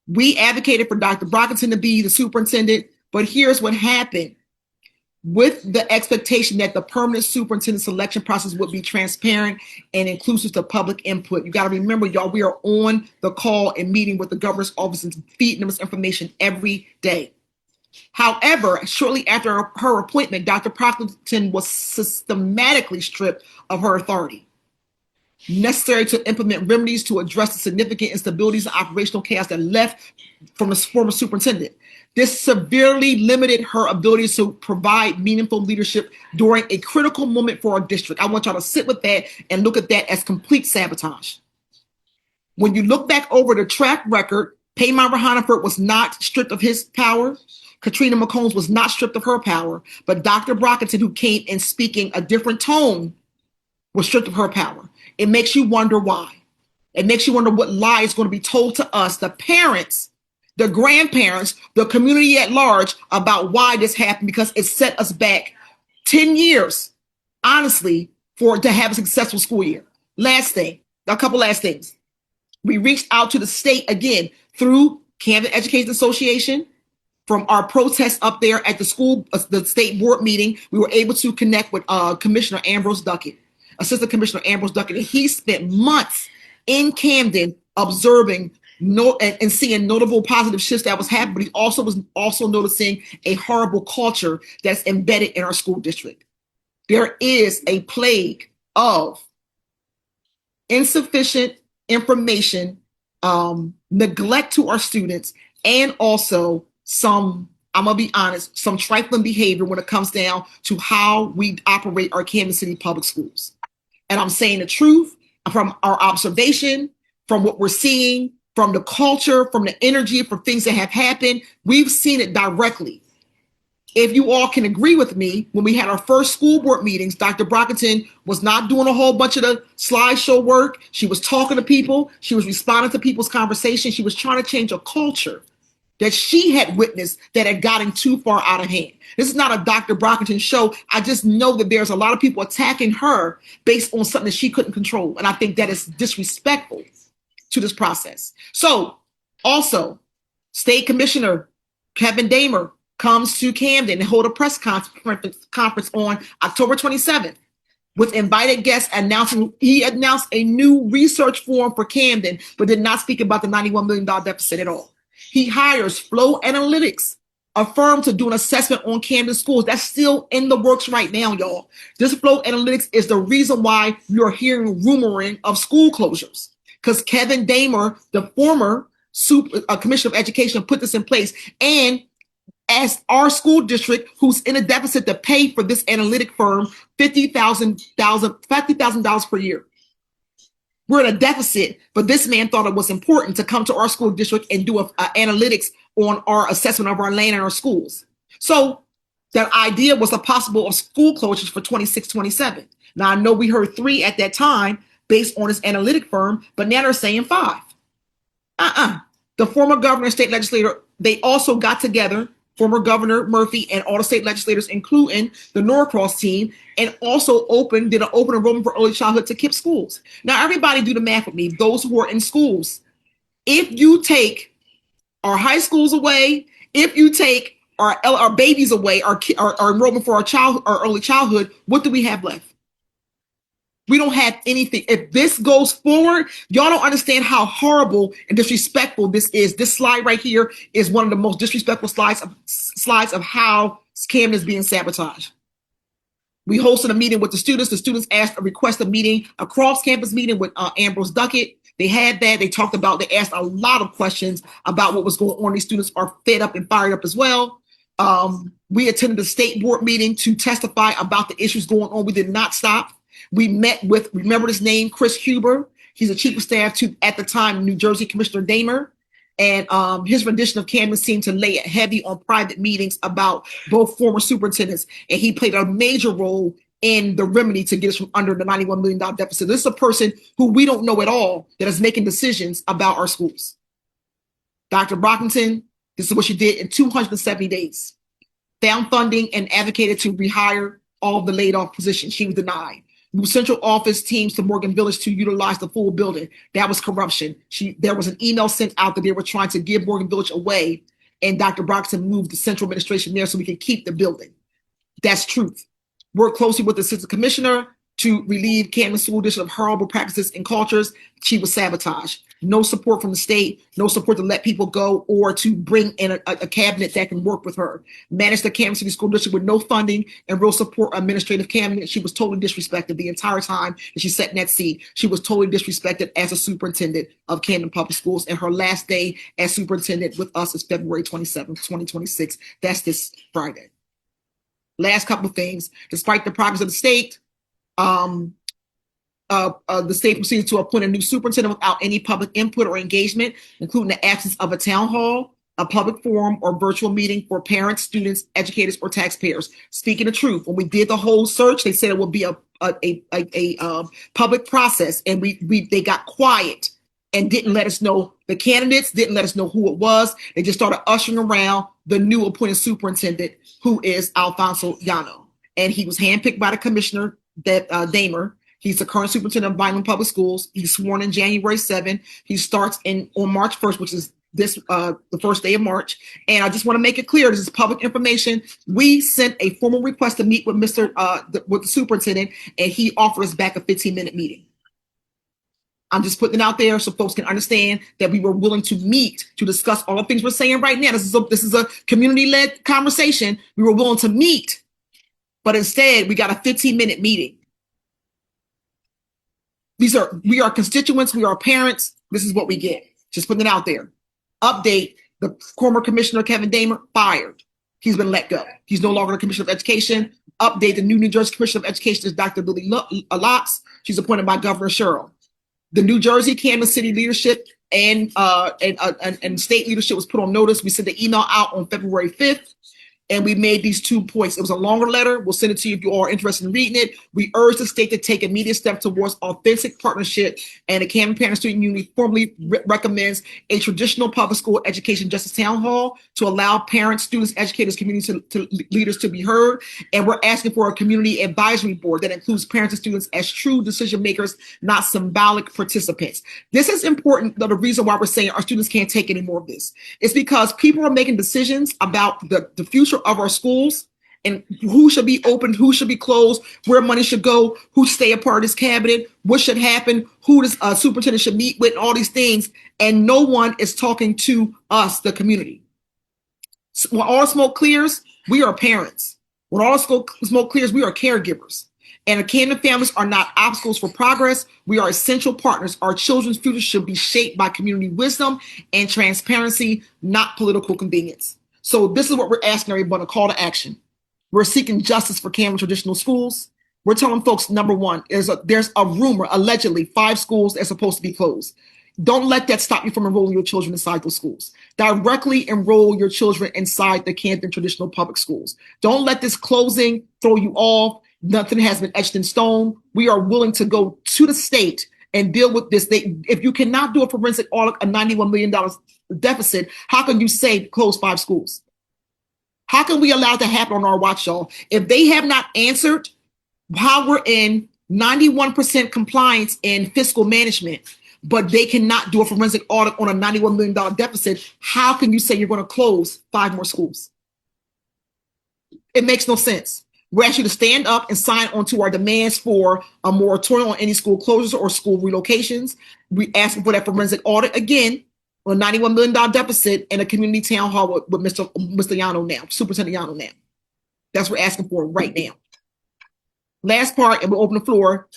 we advocated for Dr. Brockington to be the superintendent, but here's what happened. With the expectation that the permanent superintendent selection process would be transparent and inclusive to public input. You got to remember, y'all, we are on the call and meeting with the governor's office and feeding them this information every day. However, shortly after her appointment, Dr. Brockington was systematically stripped of her authority necessary to implement remedies to address the significant instabilities and operational chaos that left from the former superintendent. This severely limited her ability to provide meaningful leadership during a critical moment for our district. I want y'all to sit with that and look at that as complete sabotage. When you look back over the track record, Paymon Hanaford was not stripped of his power. Katrina McCombs was not stripped of her power, but Dr. Brockington, who came in speaking a different tone, was stripped of her power. It makes you wonder why. It makes you wonder what lie is going to be told to us, the parents, the grandparents, the community at large, about why this happened, because it set us back 10 years, honestly, to have a successful school year. Last thing, a couple last things. We reached out to the state again through Camden Education Association. From our protests up there at the school, the state board meeting, we were able to connect with Commissioner Ambrose Duckett, Assistant Commissioner Ambrose Duckett, and he spent months in Camden observing and seeing notable positive shifts that was happening, but he also was noticing a horrible culture that's embedded in our school district. There is a plague of insufficient information, neglect to our students, and also some, I'm gonna be honest, some trifling behavior when it comes down to how we operate our Kansas City public schools. And I'm saying the truth from our observation, from what we're seeing, from the culture, from the energy, from things that have happened. We've seen it directly. If you all can agree with me, when we had our first school board meetings, Dr. Brockington was not doing a whole bunch of the slideshow work. She was talking to people. She was responding to people's conversations. She was trying to change a culture that she had witnessed that had gotten too far out of hand. This is not a Dr. Brockington show. I just know that there's a lot of people attacking her based on something that she couldn't control. And I think that is disrespectful to this process. So also, State Commissioner Kevin Damer comes to Camden and hold a press conference on October 27th with invited guests he announced a new research forum for Camden, but did not speak about the $91 million deficit at all. He hires Flow Analytics, a firm to do an assessment on Camden schools. That's still in the works right now, y'all. This Flow Analytics is the reason why you're hearing rumoring of school closures, because Kevin Damer, the former Commissioner of Education, put this in place. And as our school district, who's in a deficit to pay for this analytic firm $50,000 per year. We're in a deficit, but this man thought it was important to come to our school district and do analytics on our assessment of our land and our schools. So That idea was a possible of school closures for 26, 27. Now, I know we heard 3 at that time based on his analytic firm, but now they're saying 5. The former governor and state legislator, they also got together, former Governor Murphy and all the state legislators, including the Norcross team, and also did an open enrollment for early childhood to KIPP schools. Now, everybody do the math with me. Those who are in schools, if you take our high schools away, if you take our babies away, our enrollment for our early childhood, what do we have left? We don't have anything. If this goes forward, y'all don't understand how horrible and disrespectful this is. This slide right here is one of the most disrespectful slides of how Camden is being sabotaged. We hosted a meeting with the students. The students requested a meeting, a cross-campus meeting with Ambrose Duckett. They had that. They talked about, they asked a lot of questions about what was going on. These students are fed up and fired up as well. We attended the state board meeting to testify about the issues going on. We did not stop. We met with, remember his name, Chris Huber. He's the chief of staff to, at the time, New Jersey Commissioner Damer. And his rendition of Camden seemed to lay it heavy on private meetings about both former superintendents. And he played a major role in the remedy to get us from under the $91 million deficit. This is a person who we don't know at all that is making decisions about our schools. Dr. Brockington, this is what she did in 270 days. Found funding and advocated to rehire all of the laid off positions. She was denied. Moved central office teams to Morgan Village to utilize the full building. That was corruption. There was an email sent out that they were trying to give Morgan Village away, and Dr. Brockington moved the central administration there so we could keep the building. That's truth. Worked closely with the assistant commissioner to relieve Camden School District of horrible practices and cultures. She was sabotaged. No support from the state, no support to let people go or to bring in a cabinet that can work with her. Managed the Camden City School District with no funding and real support administrative cabinet. She was totally disrespected the entire time that she sat in that seat. She was totally disrespected as a superintendent of Camden Public Schools. And her last day as superintendent with us is February 27th, 2026. That's this Friday. Last couple of things. Despite the progress of the state, the state proceeded to appoint a new superintendent without any public input or engagement, including the absence of a town hall, a public forum, or virtual meeting for parents, students, educators, or taxpayers. Speaking the truth, when we did the whole search, they said it would be a public process, and they got quiet and didn't let us know the candidates, didn't let us know who it was. They just started ushering around the new appointed superintendent, who is Alfonso Llano, and he was handpicked by the commissioner, Damer. He's the current superintendent of Vineland Public Schools. He's sworn in January 7th. He starts on March 1st, which is the first day of March. And I just want to make it clear, this is public information. We sent a formal request to meet with with the superintendent, and he offered us back a 15-minute meeting. I'm just putting it out there so folks can understand that we were willing to meet to discuss all the things we're saying right now. This is a community-led conversation. We were willing to meet, but instead we got a 15-minute meeting. We are constituents, we are parents. This is what we get. Just putting it out there. Update, the former commissioner, Kevin Damer, fired. He's been let go. He's no longer the commissioner of education. Update, the new Jersey commissioner of education is Dr. Lily Lotz. She's appointed by Governor Sherrill. The New Jersey, Camden City leadership and state leadership was put on notice. We sent the email out on February 5th. And we made these 2 points. It was a longer letter. We'll send it to you if you are interested in reading it. We urge the state to take immediate steps towards authentic partnership, and the Camden Parent Student Union formally recommends a traditional public school education justice town hall to allow parents, students, educators, community leaders to be heard. And we're asking for a community advisory board that includes parents and students as true decision makers, not symbolic participants. This is important. The reason why we're saying our students can't take any more of this is because people are making decisions about the future of our schools and who should be open, who should be closed, where money should go, who should stay a part of this cabinet, what should happen, who this superintendent should meet with, all these things. And no one is talking to us, the community. So when all smoke clears, we are parents. When all smoke clears, we are caregivers. And the Camden families are not obstacles for progress. We are essential partners. Our children's future should be shaped by community wisdom and transparency, not political convenience. So this is what we're asking everybody, a call to action. We're seeking justice for Camden Traditional Schools. We're telling folks, number one, there's a rumor, allegedly 5 schools that are supposed to be closed. Don't let that stop you from enrolling your children inside those schools. Directly enroll your children inside the Camden Traditional Public Schools. Don't let this closing throw you off. Nothing has been etched in stone. We are willing to go to the state and deal with this. If you cannot do a forensic audit, a $91 million deficit, how can you say close 5 schools? How can we allow it to happen on our watch, y'all? If they have not answered how we're in 91% compliance in fiscal management, but they cannot do a forensic audit on a $91 million deficit, how can you say you're going to close 5 more schools? It makes no sense. We ask you to stand up and sign on to our demands for a moratorium on any school closures or school relocations. We ask for that forensic audit again on a $91 million deficit in a community town hall with Mr. Yano now, Superintendent Yano now. That's what we're asking for right now. Last part, and we'll open the floor.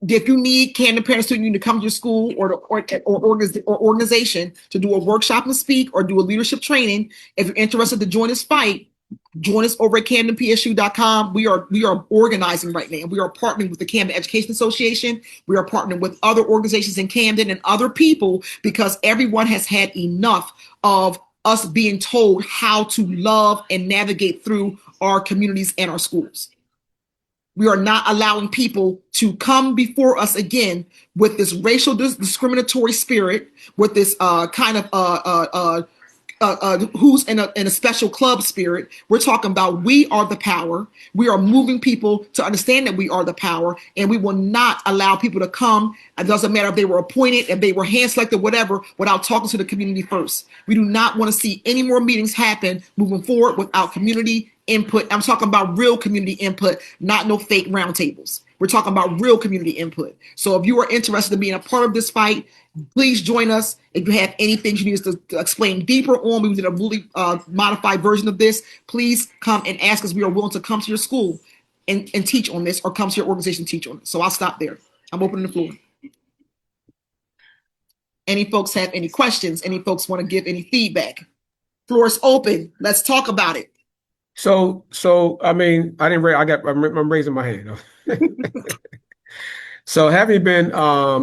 If you need Camden Parent Student Union to come to your school or organization to do a workshop and speak or do a leadership training, if you're interested to join this fight, join us over at CamdenPSU.com. We are organizing right now. We are partnering with the Camden Education Association. We are partnering with other organizations in Camden and other people because everyone has had enough of us being told how to love and navigate through our communities and our schools. We are not allowing people to come before us again with this racial discriminatory spirit, with this who's in a special club spirit. We're talking about we are the power. We are moving people to understand that we are the power, and we will not allow people to come. It doesn't matter if they were appointed, if they were hand selected, whatever, without talking to the community first. We do not want to see any more meetings happen moving forward without community input. I'm talking about real community input, not no fake roundtables. We're talking about real community input. So if you are interested in being a part of this fight, please join us. If you have anything you need us to explain deeper on, we did a really modified version of this. Please come and ask us. We are willing to come to your school and teach on this, or come to your organization and teach on it. So I'll stop there. I'm opening the floor. Any folks have any questions? Any folks want to give any feedback? Floor is open. Let's talk about it. So I mean, I didn't raise. I'm raising my hand. So having been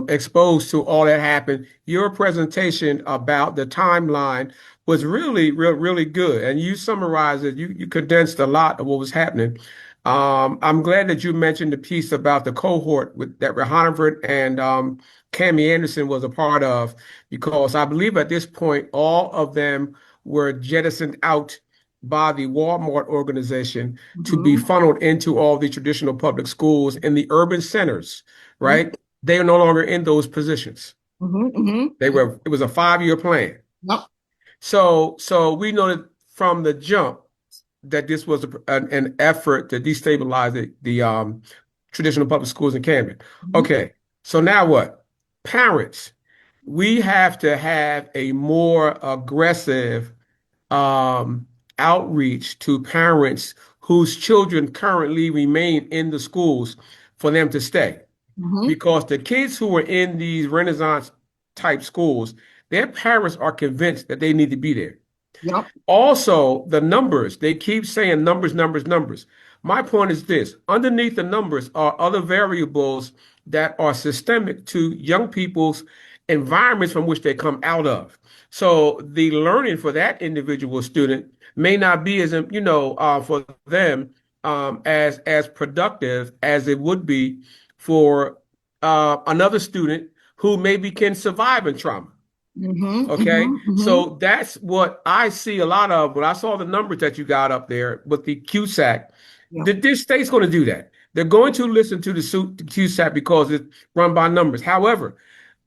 exposed to all that happened, your presentation about the timeline was really good, and you summarized it. You condensed a lot of what was happening. I'm glad that you mentioned the piece about the cohort that Rehonover and Cammie Anderson was a part of, because I believe at this point all of them were jettisoned out by the Walmart organization to be funneled into all the traditional public schools in the urban centers, right? They are no longer in those positions. It was a 5-year plan. Yep. So we know that from the jump that this was an effort to destabilize the traditional public schools in Camden. Okay, so now what? Parents, we have to have a more aggressive outreach to parents whose children currently remain in the schools for them to stay. Because the kids who are in these Renaissance type schools, their parents are convinced that they need to be there. Yep. Also, the numbers, they keep saying numbers. My point is this: underneath the numbers are other variables that are systemic to young people's environments from which they come out of. So the learning for that individual student may not be as, for them as productive as it would be for another student who maybe can survive in trauma. Okay. So that's what I see a lot of when I saw the numbers that you got up there with the QSAC. Yeah. This state's going to do that. They're going to listen to the QSAC because it's run by numbers. However,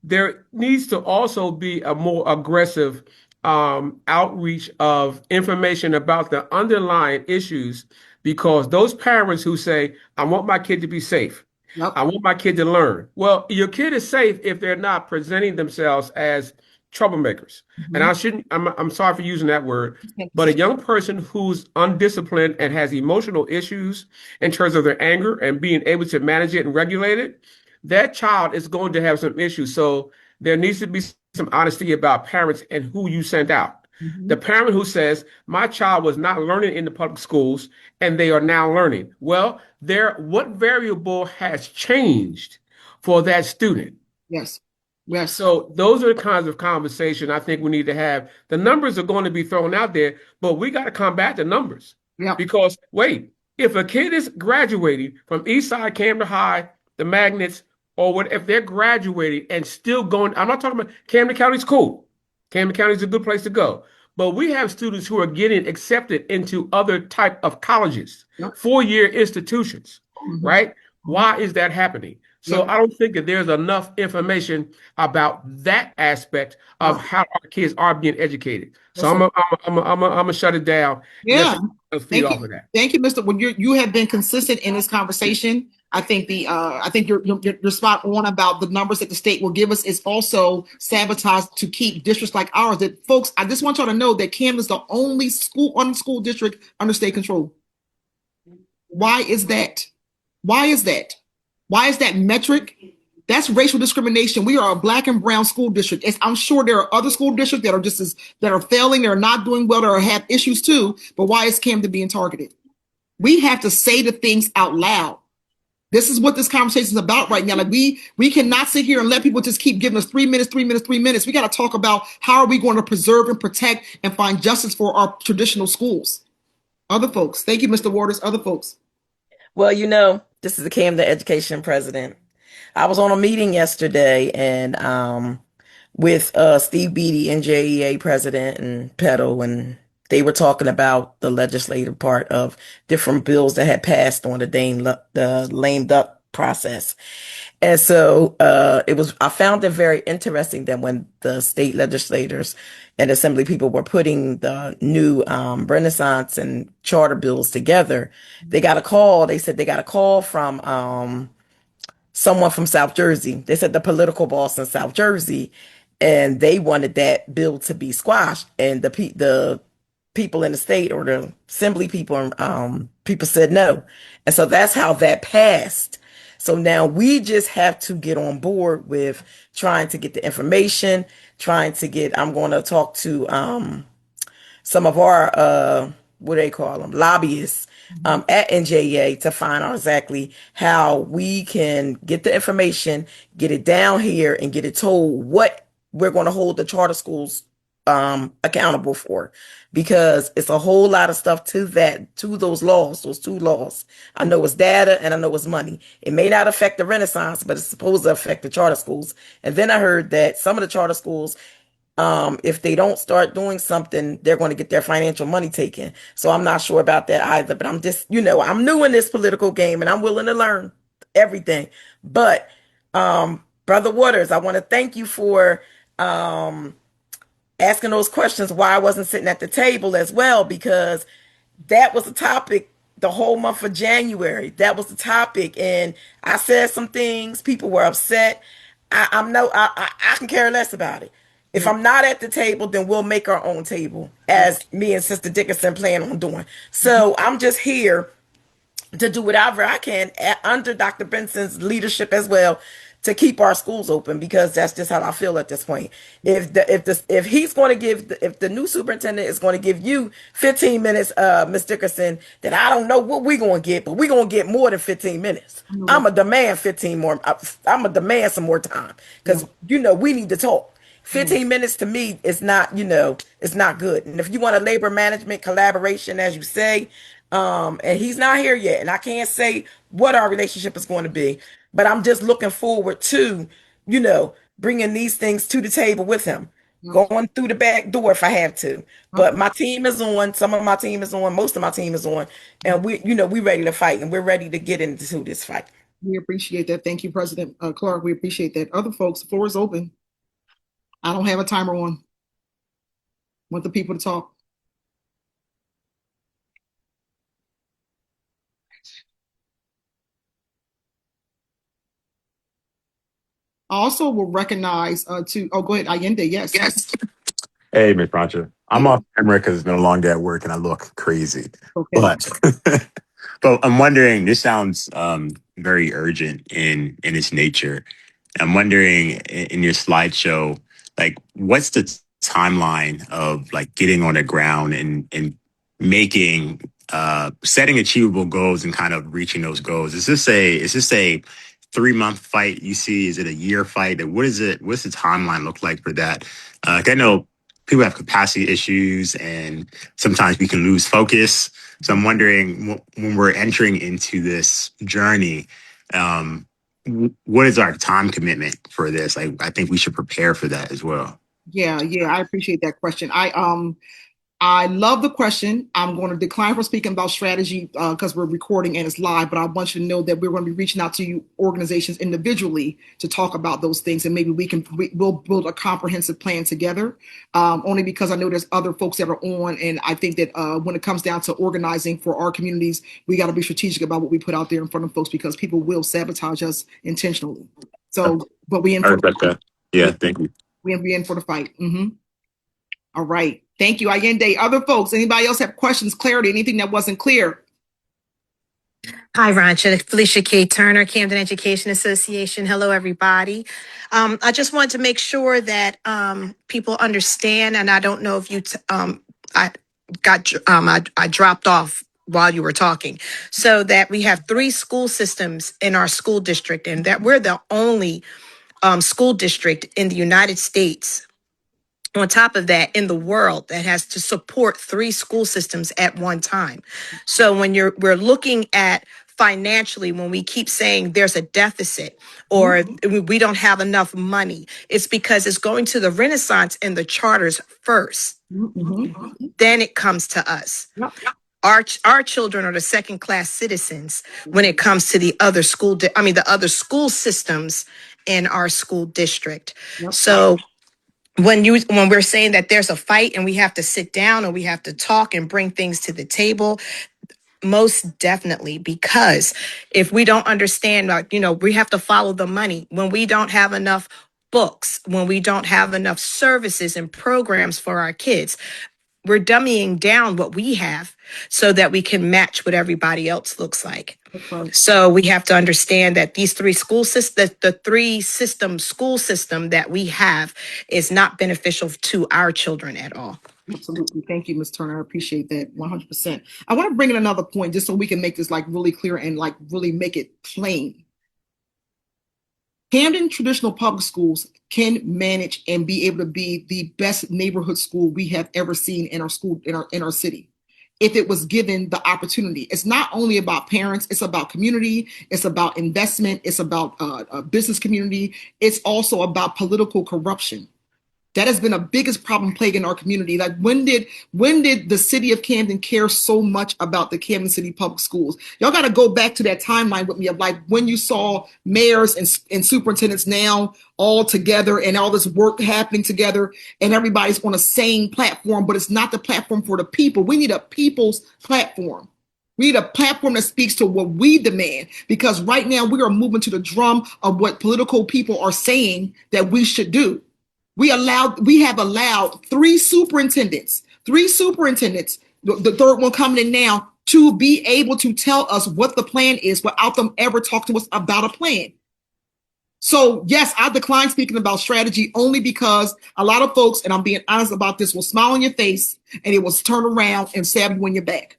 there needs to also be a more aggressive outreach of information about the underlying issues, because those parents who say, I want my kid to be safe. Yep. I want my kid to learn. Well, your kid is safe if they're not presenting themselves as troublemakers. And I'm sorry for using that word, but a young person who's undisciplined and has emotional issues in terms of their anger and being able to manage it and regulate it, that child is going to have some issues. So there needs to be some honesty about parents and who you send out. The parent who says, my child was not learning in the public schools and they are now learning. Well, what variable has changed for that student? Yes. Yes. So those are the kinds of conversation I think we need to have. The numbers are going to be thrown out there, but we got to combat the numbers. Yeah. Because wait, if a kid is graduating from Eastside, Camden High, the Magnets, or what, if they're graduating and still going, I'm not talking about Camden County's cool. Camden County is a good place to go. But we have students who are getting accepted into other type of colleges, Yep. 4-year institutions, Mhm. right? Why is that happening? So Yep. I don't think that there's enough information about that aspect of Right. how our kids are being educated. So Yes, I'm gonna shut it down and let yeah. somebody else feed Thank off you. of that. Thank you, Mr. When you have been consistent in this conversation. I think you're spot on about the numbers that the state will give us is also sabotage to keep districts like ours. That folks, I just want y'all to know that Camden is the only school district under state control. Why is that? Why is that? Why is that metric? That's racial discrimination. We are a black and brown school district. I'm sure there are other school districts that are that are failing, that are not doing well, that are have issues too. But why is Camden being targeted? We have to say the things out loud. This is what this conversation is about right now. Like we cannot sit here and let people just keep giving us 3 minutes, 3 minutes, 3 minutes. We got to talk about how are we going to preserve and protect and find justice for our traditional schools. Other folks, thank you, Mr. Waters. Other folks. Well, this is the Camden Education President. I was on a meeting yesterday and with Steve Beatty, NJEA President, and Petal, and they were talking about the legislative part of different bills that had passed on the lame duck process. And so I found it very interesting that when the state legislators and assembly people were putting the new Renaissance and charter bills together, they got a call. They said they got a call from someone from South Jersey. They said the political boss in South Jersey, and they wanted that bill to be squashed. And the people in the state, or the assembly people, people said no. And so that's how that passed. So now we just have to get on board with trying to get the information, I'm going to talk to some of our what do they call them, lobbyists at NJA, to find out exactly how we can get the information, get it down here, and get it told what we're going to hold the charter schools accountable for, because it's a whole lot of stuff to those two laws. I know it's data and I know it's money. It may not affect the Renaissance, but it's supposed to affect the charter schools. And then I heard that some of the charter schools, if they don't start doing something, they're going to get their financial money taken. So I'm not sure about that either, but I'm just, I'm new in this political game and I'm willing to learn everything. But, Brother Waters, I want to thank you for, asking those questions, why I wasn't sitting at the table as well, because that was the topic the whole month of January. That was the topic. And I said some things, people were upset. I can care less about it. If I'm not at the table, then we'll make our own table, as me and Sister Dickinson plan on doing. So I'm just here to do whatever I can under Dr. Benson's leadership as well, to keep our schools open, because that's just how I feel at this point. If he's going to if the new superintendent is going to give you 15 minutes, Miss Dickerson, then I don't know what we're going to get, but we're going to get more than 15 minutes. I'm a demand 15 more. I'm a demand some more time, because we need to talk. 15 minutes to me is not, it's not good. And if you want a labor management collaboration, as you say, and he's not here yet, and I can't say what our relationship is going to be, but I'm just looking forward to, bringing these things to the table with him, going through the back door if I have to. But my team is on, some of my team is on, most of my team is on, and we ready to fight, and we're ready to get into this fight. We appreciate that. Thank you, President Clark. We appreciate that. Other folks, the floor is open. I don't have a timer on. Want the people to talk. I also will recognize go ahead, Allende. Yes. Yes. Hey, Miss Broncha. I'm off camera because it's been a long day at work and I look crazy. Okay. But but I'm wondering, this sounds very urgent in its nature. I'm wondering in your slideshow, like what's the timeline of like getting on the ground and making setting achievable goals and kind of reaching those goals? Is this a 3-month fight you see? Is it a year fight? What is it? What's the timeline look like for that? 'Cause I know people have capacity issues, and sometimes we can lose focus. So I'm wondering, when we're entering into this journey, what is our time commitment for this? I think we should prepare for that as well. Yeah, I appreciate that question. I love the question. I'm going to decline from speaking about strategy because we're recording and it's live, but I want you to know that we're going to be reaching out to you organizations individually to talk about those things, and maybe we'll build a comprehensive plan together. Only because I know there's other folks that are on, and I think that when it comes down to organizing for our communities, we got to be strategic about what we put out there in front of folks, because people will sabotage us intentionally. So, but we in I for respect that. Yeah, thank you. we in for the fight. All right. Thank you, Allende. Other folks, anybody else have questions, clarity, anything that wasn't clear? Hi, Rancha. Felicia K. Turner, Camden Education Association. Hello, everybody. I just wanted to make sure that people understand, and I don't know if I dropped off while you were talking, so that we have 3 school systems in our school district, and that we're the only school district in the United States, on top of that, in the world, that has to support 3 school systems at one time. So when we're looking at financially, when we keep saying there's a deficit or we don't have enough money, it's because it's going to the Renaissance and the charters first. Then it comes to us. Yep. Our children are the second class citizens when it comes to the other the other school systems in our school district. Yep. So when we're saying that there's a fight and we have to sit down and we have to talk and bring things to the table, most definitely, because if we don't understand, we have to follow the money. When we don't have enough books, when we don't have enough services and programs for our kids, we're dummying down what we have so that we can match what everybody else looks like. Right. So we have to understand that these 3 school systems, the 3-system school system that we have, is not beneficial to our children at all. Absolutely. Thank you, Ms. Turner. I appreciate that 100%. I want to bring in another point just so we can make this really clear and really make it plain. Camden Traditional Public Schools can manage and be able to be the best neighborhood school we have ever seen in our school, in our city, if it was given the opportunity. It's not only about parents, it's about community, it's about investment, it's about a business community, it's also about political corruption. That has been a biggest problem plaguing our community. Like, when did the city of Camden care so much about the Camden City Public Schools? Y'all got to go back to that timeline with me of when you saw mayors and superintendents now all together and all this work happening together, and everybody's on the same platform, but it's not the platform for the people. We need a people's platform. We need a platform that speaks to what we demand, because right now we are moving to the drum of what political people are saying that we should do. We have allowed 3 superintendents, the third one coming in now, to be able to tell us what the plan is without them ever talking to us about a plan. So yes, I decline speaking about strategy only because a lot of folks, and I'm being honest about this, will smile on your face and it will turn around and stab you in your back.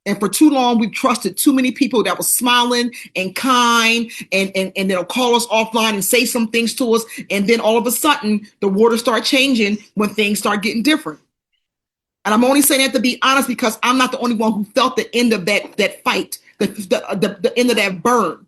And for too long, we've trusted too many people that were smiling and kind, and they'll call us offline and say some things to us. And then all of a sudden, the water start changing when things start getting different. And I'm only saying that to be honest, because I'm not the only one who felt the end of that fight, the end of that burn.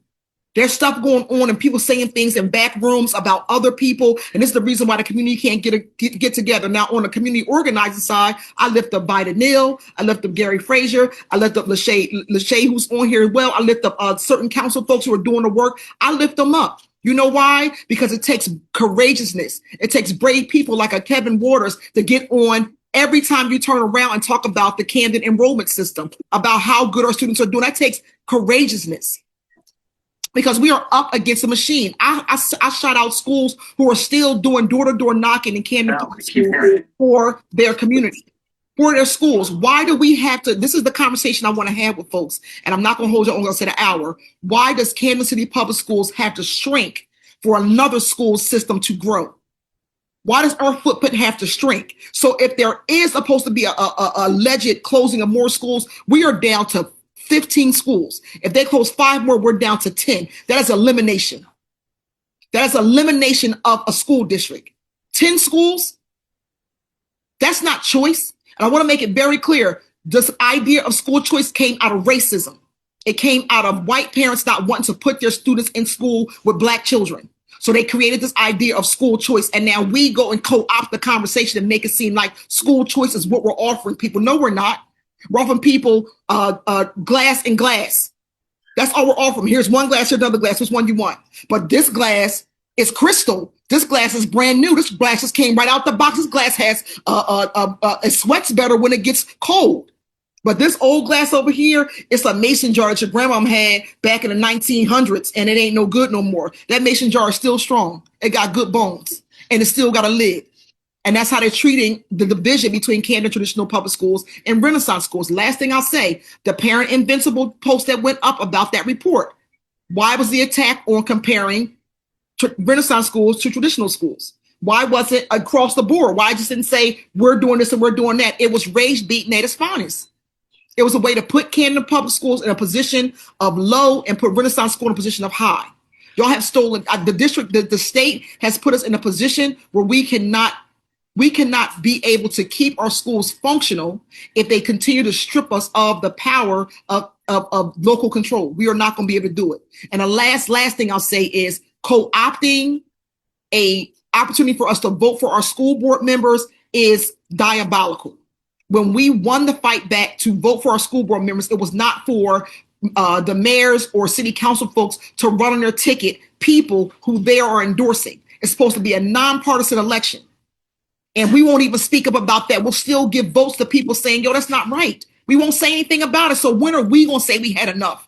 There's stuff going on and people saying things in back rooms about other people. And this is the reason why the community can't get together. Now, on the community organizing side, I lift up Bida Neal. I lift up Gary Frazier. I lift up Lachey, who's on here as well. I lift up certain council folks who are doing the work. I lift them up. You know why? Because it takes courageousness. It takes brave people like a Kevin Waters to get on every time you turn around and talk about the Camden enrollment system, about how good our students are doing. That takes courageousness. Because we are up against a machine. I shout out schools who are still doing door-to-door knocking in Camden for their community, for their schools. Why do we have to? This is the conversation I want to have with folks, and I'm not going to hold you on. I'm going to say an hour. Why does Camden City Public Schools have to shrink for another school system to grow? Why does our footprint have to shrink? So if there is supposed to be a alleged closing of more schools, we are down to 15 schools. If they close 5 more, we're down to 10. That is elimination. That is elimination of a school district. 10 schools, that's not choice. And I want to make it very clear. This idea of school choice came out of racism. It came out of white parents not wanting to put their students in school with black children. So they created this idea of school choice. And now we go and co-opt the conversation and make it seem like school choice is what we're offering people. No, we're not. We're offering people glass and glass. That's all we're offering. Here's one glass, here's another glass. Which one you want? But this glass is crystal. This glass is brand new. This glass just came right out the box. This glass has it sweats better when it gets cold. But this old glass over here, it's a mason jar that your grandma had back in the 1900s, and it ain't no good no more. That mason jar is still strong. It got good bones, and it still got a lid. And that's how they're treating the division between Camden Traditional Public Schools and Renaissance Schools. Last thing I'll say, the Parent Invincible post that went up about that report. Why was the attack on comparing Renaissance schools to traditional schools? Why was it across the board? Why just didn't say we're doing this and we're doing that? It was rage beating at its finest. It was a way to put Camden Public Schools in a position of low and put Renaissance School in a position of high. Y'all have stolen the district. The state has put us in a position where we cannot be able to keep our schools functional if they continue to strip us of the power of local control. We are not going to be able to do it. And the last thing I'll say is co-opting a opportunity for us to vote for our school board members is diabolical. When we won the fight back to vote for our school board members, it was not for the mayors or city council folks to run on their ticket people who they are endorsing. It's supposed to be a nonpartisan election. And we won't even speak up about that. We'll still give votes to people saying, yo, that's not right. We won't say anything about it. So when are we going to say we had enough?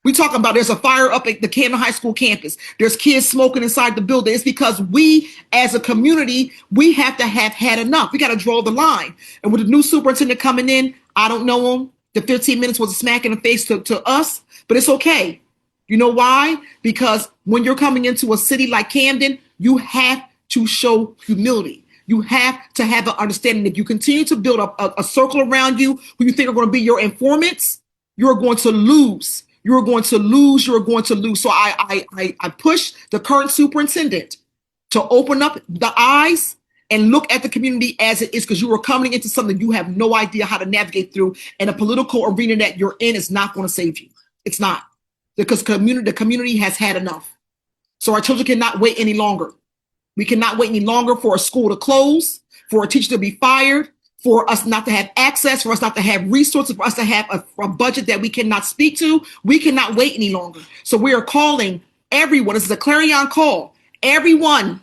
We talk about there's a fire up at the Camden High School campus. There's kids smoking inside the building. It's because we, as a community, we have to have had enough. We got to draw the line. And with the new superintendent coming in, I don't know him. The 15 minutes was a smack in the face to us, but it's okay. You know why? Because when you're coming into a city like Camden, you have to show humility. You have to have an understanding. If you continue to build a circle around you who you think are going to be your informants, you're going to lose. You're going to lose. You're going to lose. So I push the current superintendent to open up the eyes and look at the community as it is, because you are coming into something you have no idea how to navigate through, and a political arena that you're in is not going to save you. It's not, because the community has had enough. So our children cannot wait any longer. We cannot wait any longer for a school to close, for a teacher to be fired, for us not to have access, for us not to have resources, for us to have a budget that we cannot speak to. We cannot wait any longer. So we are calling everyone. This is a clarion call. Everyone,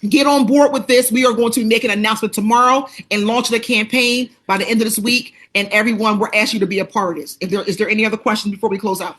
get on board with this. We are going to make an announcement tomorrow and launch the campaign by the end of this week. And everyone, we're asking you to be a part of this. Is there any other questions before we close out?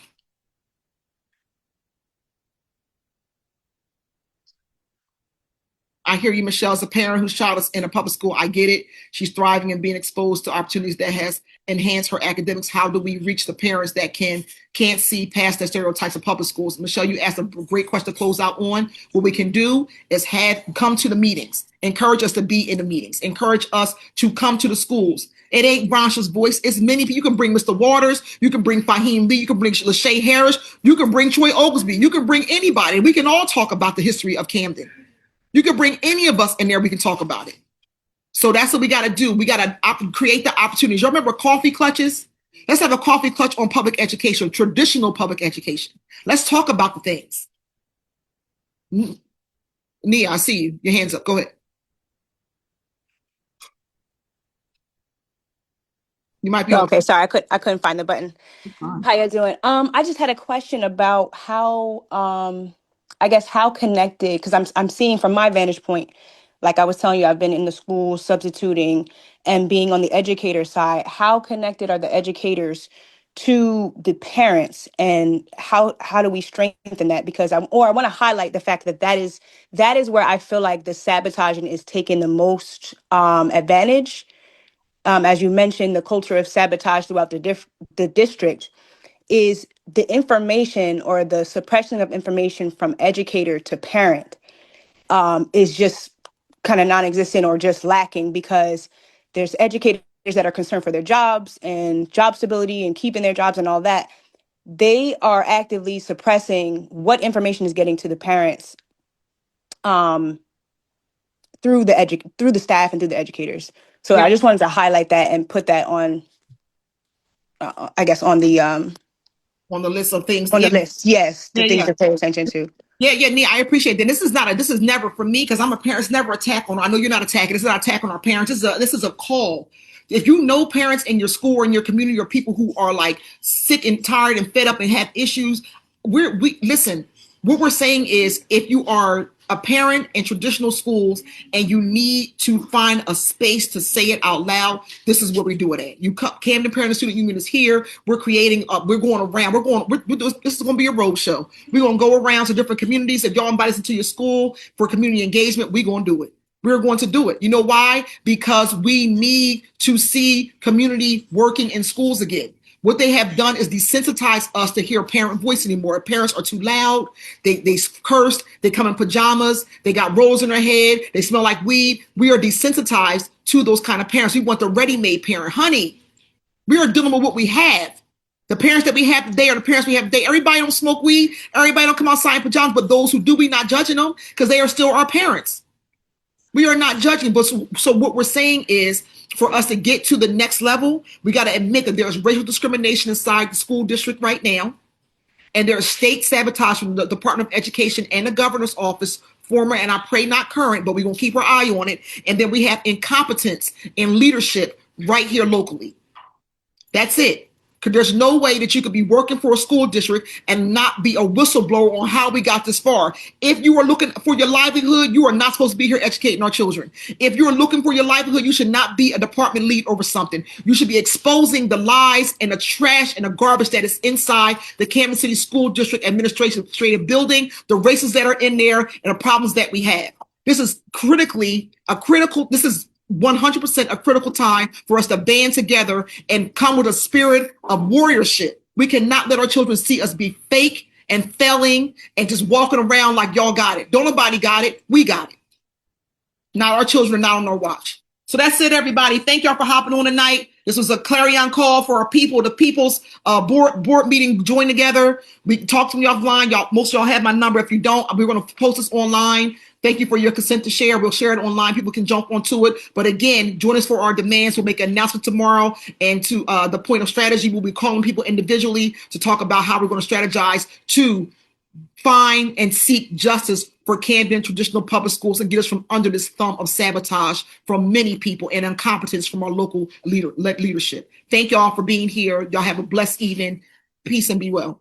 I hear you, Michelle, as a parent whose child is in a public school. I get it. She's thriving and being exposed to opportunities that has enhanced her academics. How do we reach the parents that can't see past the stereotypes of public schools? Michelle, you asked a great question to close out on. What we can do is come to the meetings. Encourage us to be in the meetings. Encourage us to come to the schools. It ain't Bronsha's voice. It's many people. You can bring Mr. Waters. You can bring Fahim Lee. You can bring Lachey Harris. You can bring Troy Oglesby. You can bring anybody. We can all talk about the history of Camden. You can bring any of us in there. We can talk about it. So that's what we got to do. We got to create the opportunities. Y'all remember coffee clutches? Let's have a coffee clutch on public education, traditional public education. Let's talk about the things. Nia, I see you. Your hands up. Go ahead. You might be Okay, sorry, I couldn't find the button. on. How you doing? I just had a question about how I guess how connected, because I'm seeing from my vantage point, like I was telling you, I've been in the school substituting and being on the educator side. How connected are the educators to the parents, and how do we strengthen that? Because I want to highlight the fact that is where I feel like the sabotaging is taking the most advantage. As you mentioned, the culture of sabotage throughout the district is the information, or the suppression of information from educator to parent is just kind of non-existent or just lacking, because there's educators that are concerned for their jobs and job stability and keeping their jobs and all that. they are actively suppressing what information is getting to the parents um, through the staff and through the educators. So Yeah, I just wanted to highlight that and put that on, I guess, on the list of things. on Yeah, the list. Yes, the yeah, things yeah. to pay attention to. Yeah, yeah, Nia, I appreciate that. This is never for me because I'm a parent. It's never attack on. I know you're not attacking. This is not attack on our parents. This is a call. If you know parents in your school or in your community or people who are like sick and tired and fed up and have issues, we listen. What we're saying is, if you are a parent in traditional schools and you need to find a space to say it out loud, this is where we do it at. Camden Parent and Student Union is here. We're creating. We're going around. This is going to be a road show. We're going to go around to different communities. If y'all invite us into your school for community engagement, we're going to do it. We're going to do it. You know why? Because we need to see community working in schools again. What they have done is desensitize us to hear parent voice anymore. Parents are too loud. They cursed. They come in pajamas. They got rolls in their head. They smell like weed. We are desensitized to those kind of parents. We want the ready-made parent. Honey, we are dealing with what we have. The parents that we have today are the parents we have today. Everybody don't smoke weed. Everybody don't come outside in pajamas. But those who do, we not judging them because they are still our parents. We are not judging. But so what we're saying is, for us to get to the next level, we got to admit that there's racial discrimination inside the school district right now. And there's state sabotage from the Department of Education and the governor's office, former, and I pray not current, but we're going to keep our eye on it. And then we have incompetence in leadership right here locally. That's it. Because there's no way that you could be working for a school district and not be a whistleblower on how we got this far. If you are looking for your livelihood, you are not supposed to be here educating our children. If you're looking for your livelihood, you should not be a department lead over something. You should be exposing the lies and the trash and the garbage that is inside the Camden City School District administrative building, the races that are in there, and the problems that we have. This is this is 100% a critical time for us to band together and come with a spirit of warriorship. We cannot let our children see us be fake and failing and just walking around like y'all got it. Don't nobody got it. We got it. Now our children are not on our watch. So that's it, everybody. Thank y'all for hopping on tonight. This was a clarion call for our people, the people's board meeting join together. We can talk to me offline. Most of y'all have my number. If you don't, we're going to post this online. Thank you for your consent to share. We'll share it online. People can jump onto it. But again, join us for our demands. We'll make an announcement tomorrow. And to the point of strategy, we'll be calling people individually to talk about how we're going to strategize to find and seek justice for Camden Traditional Public Schools and get us from under this thumb of sabotage from many people and incompetence from our local leadership. Thank y'all for being here. Y'all have a blessed evening. Peace and be well.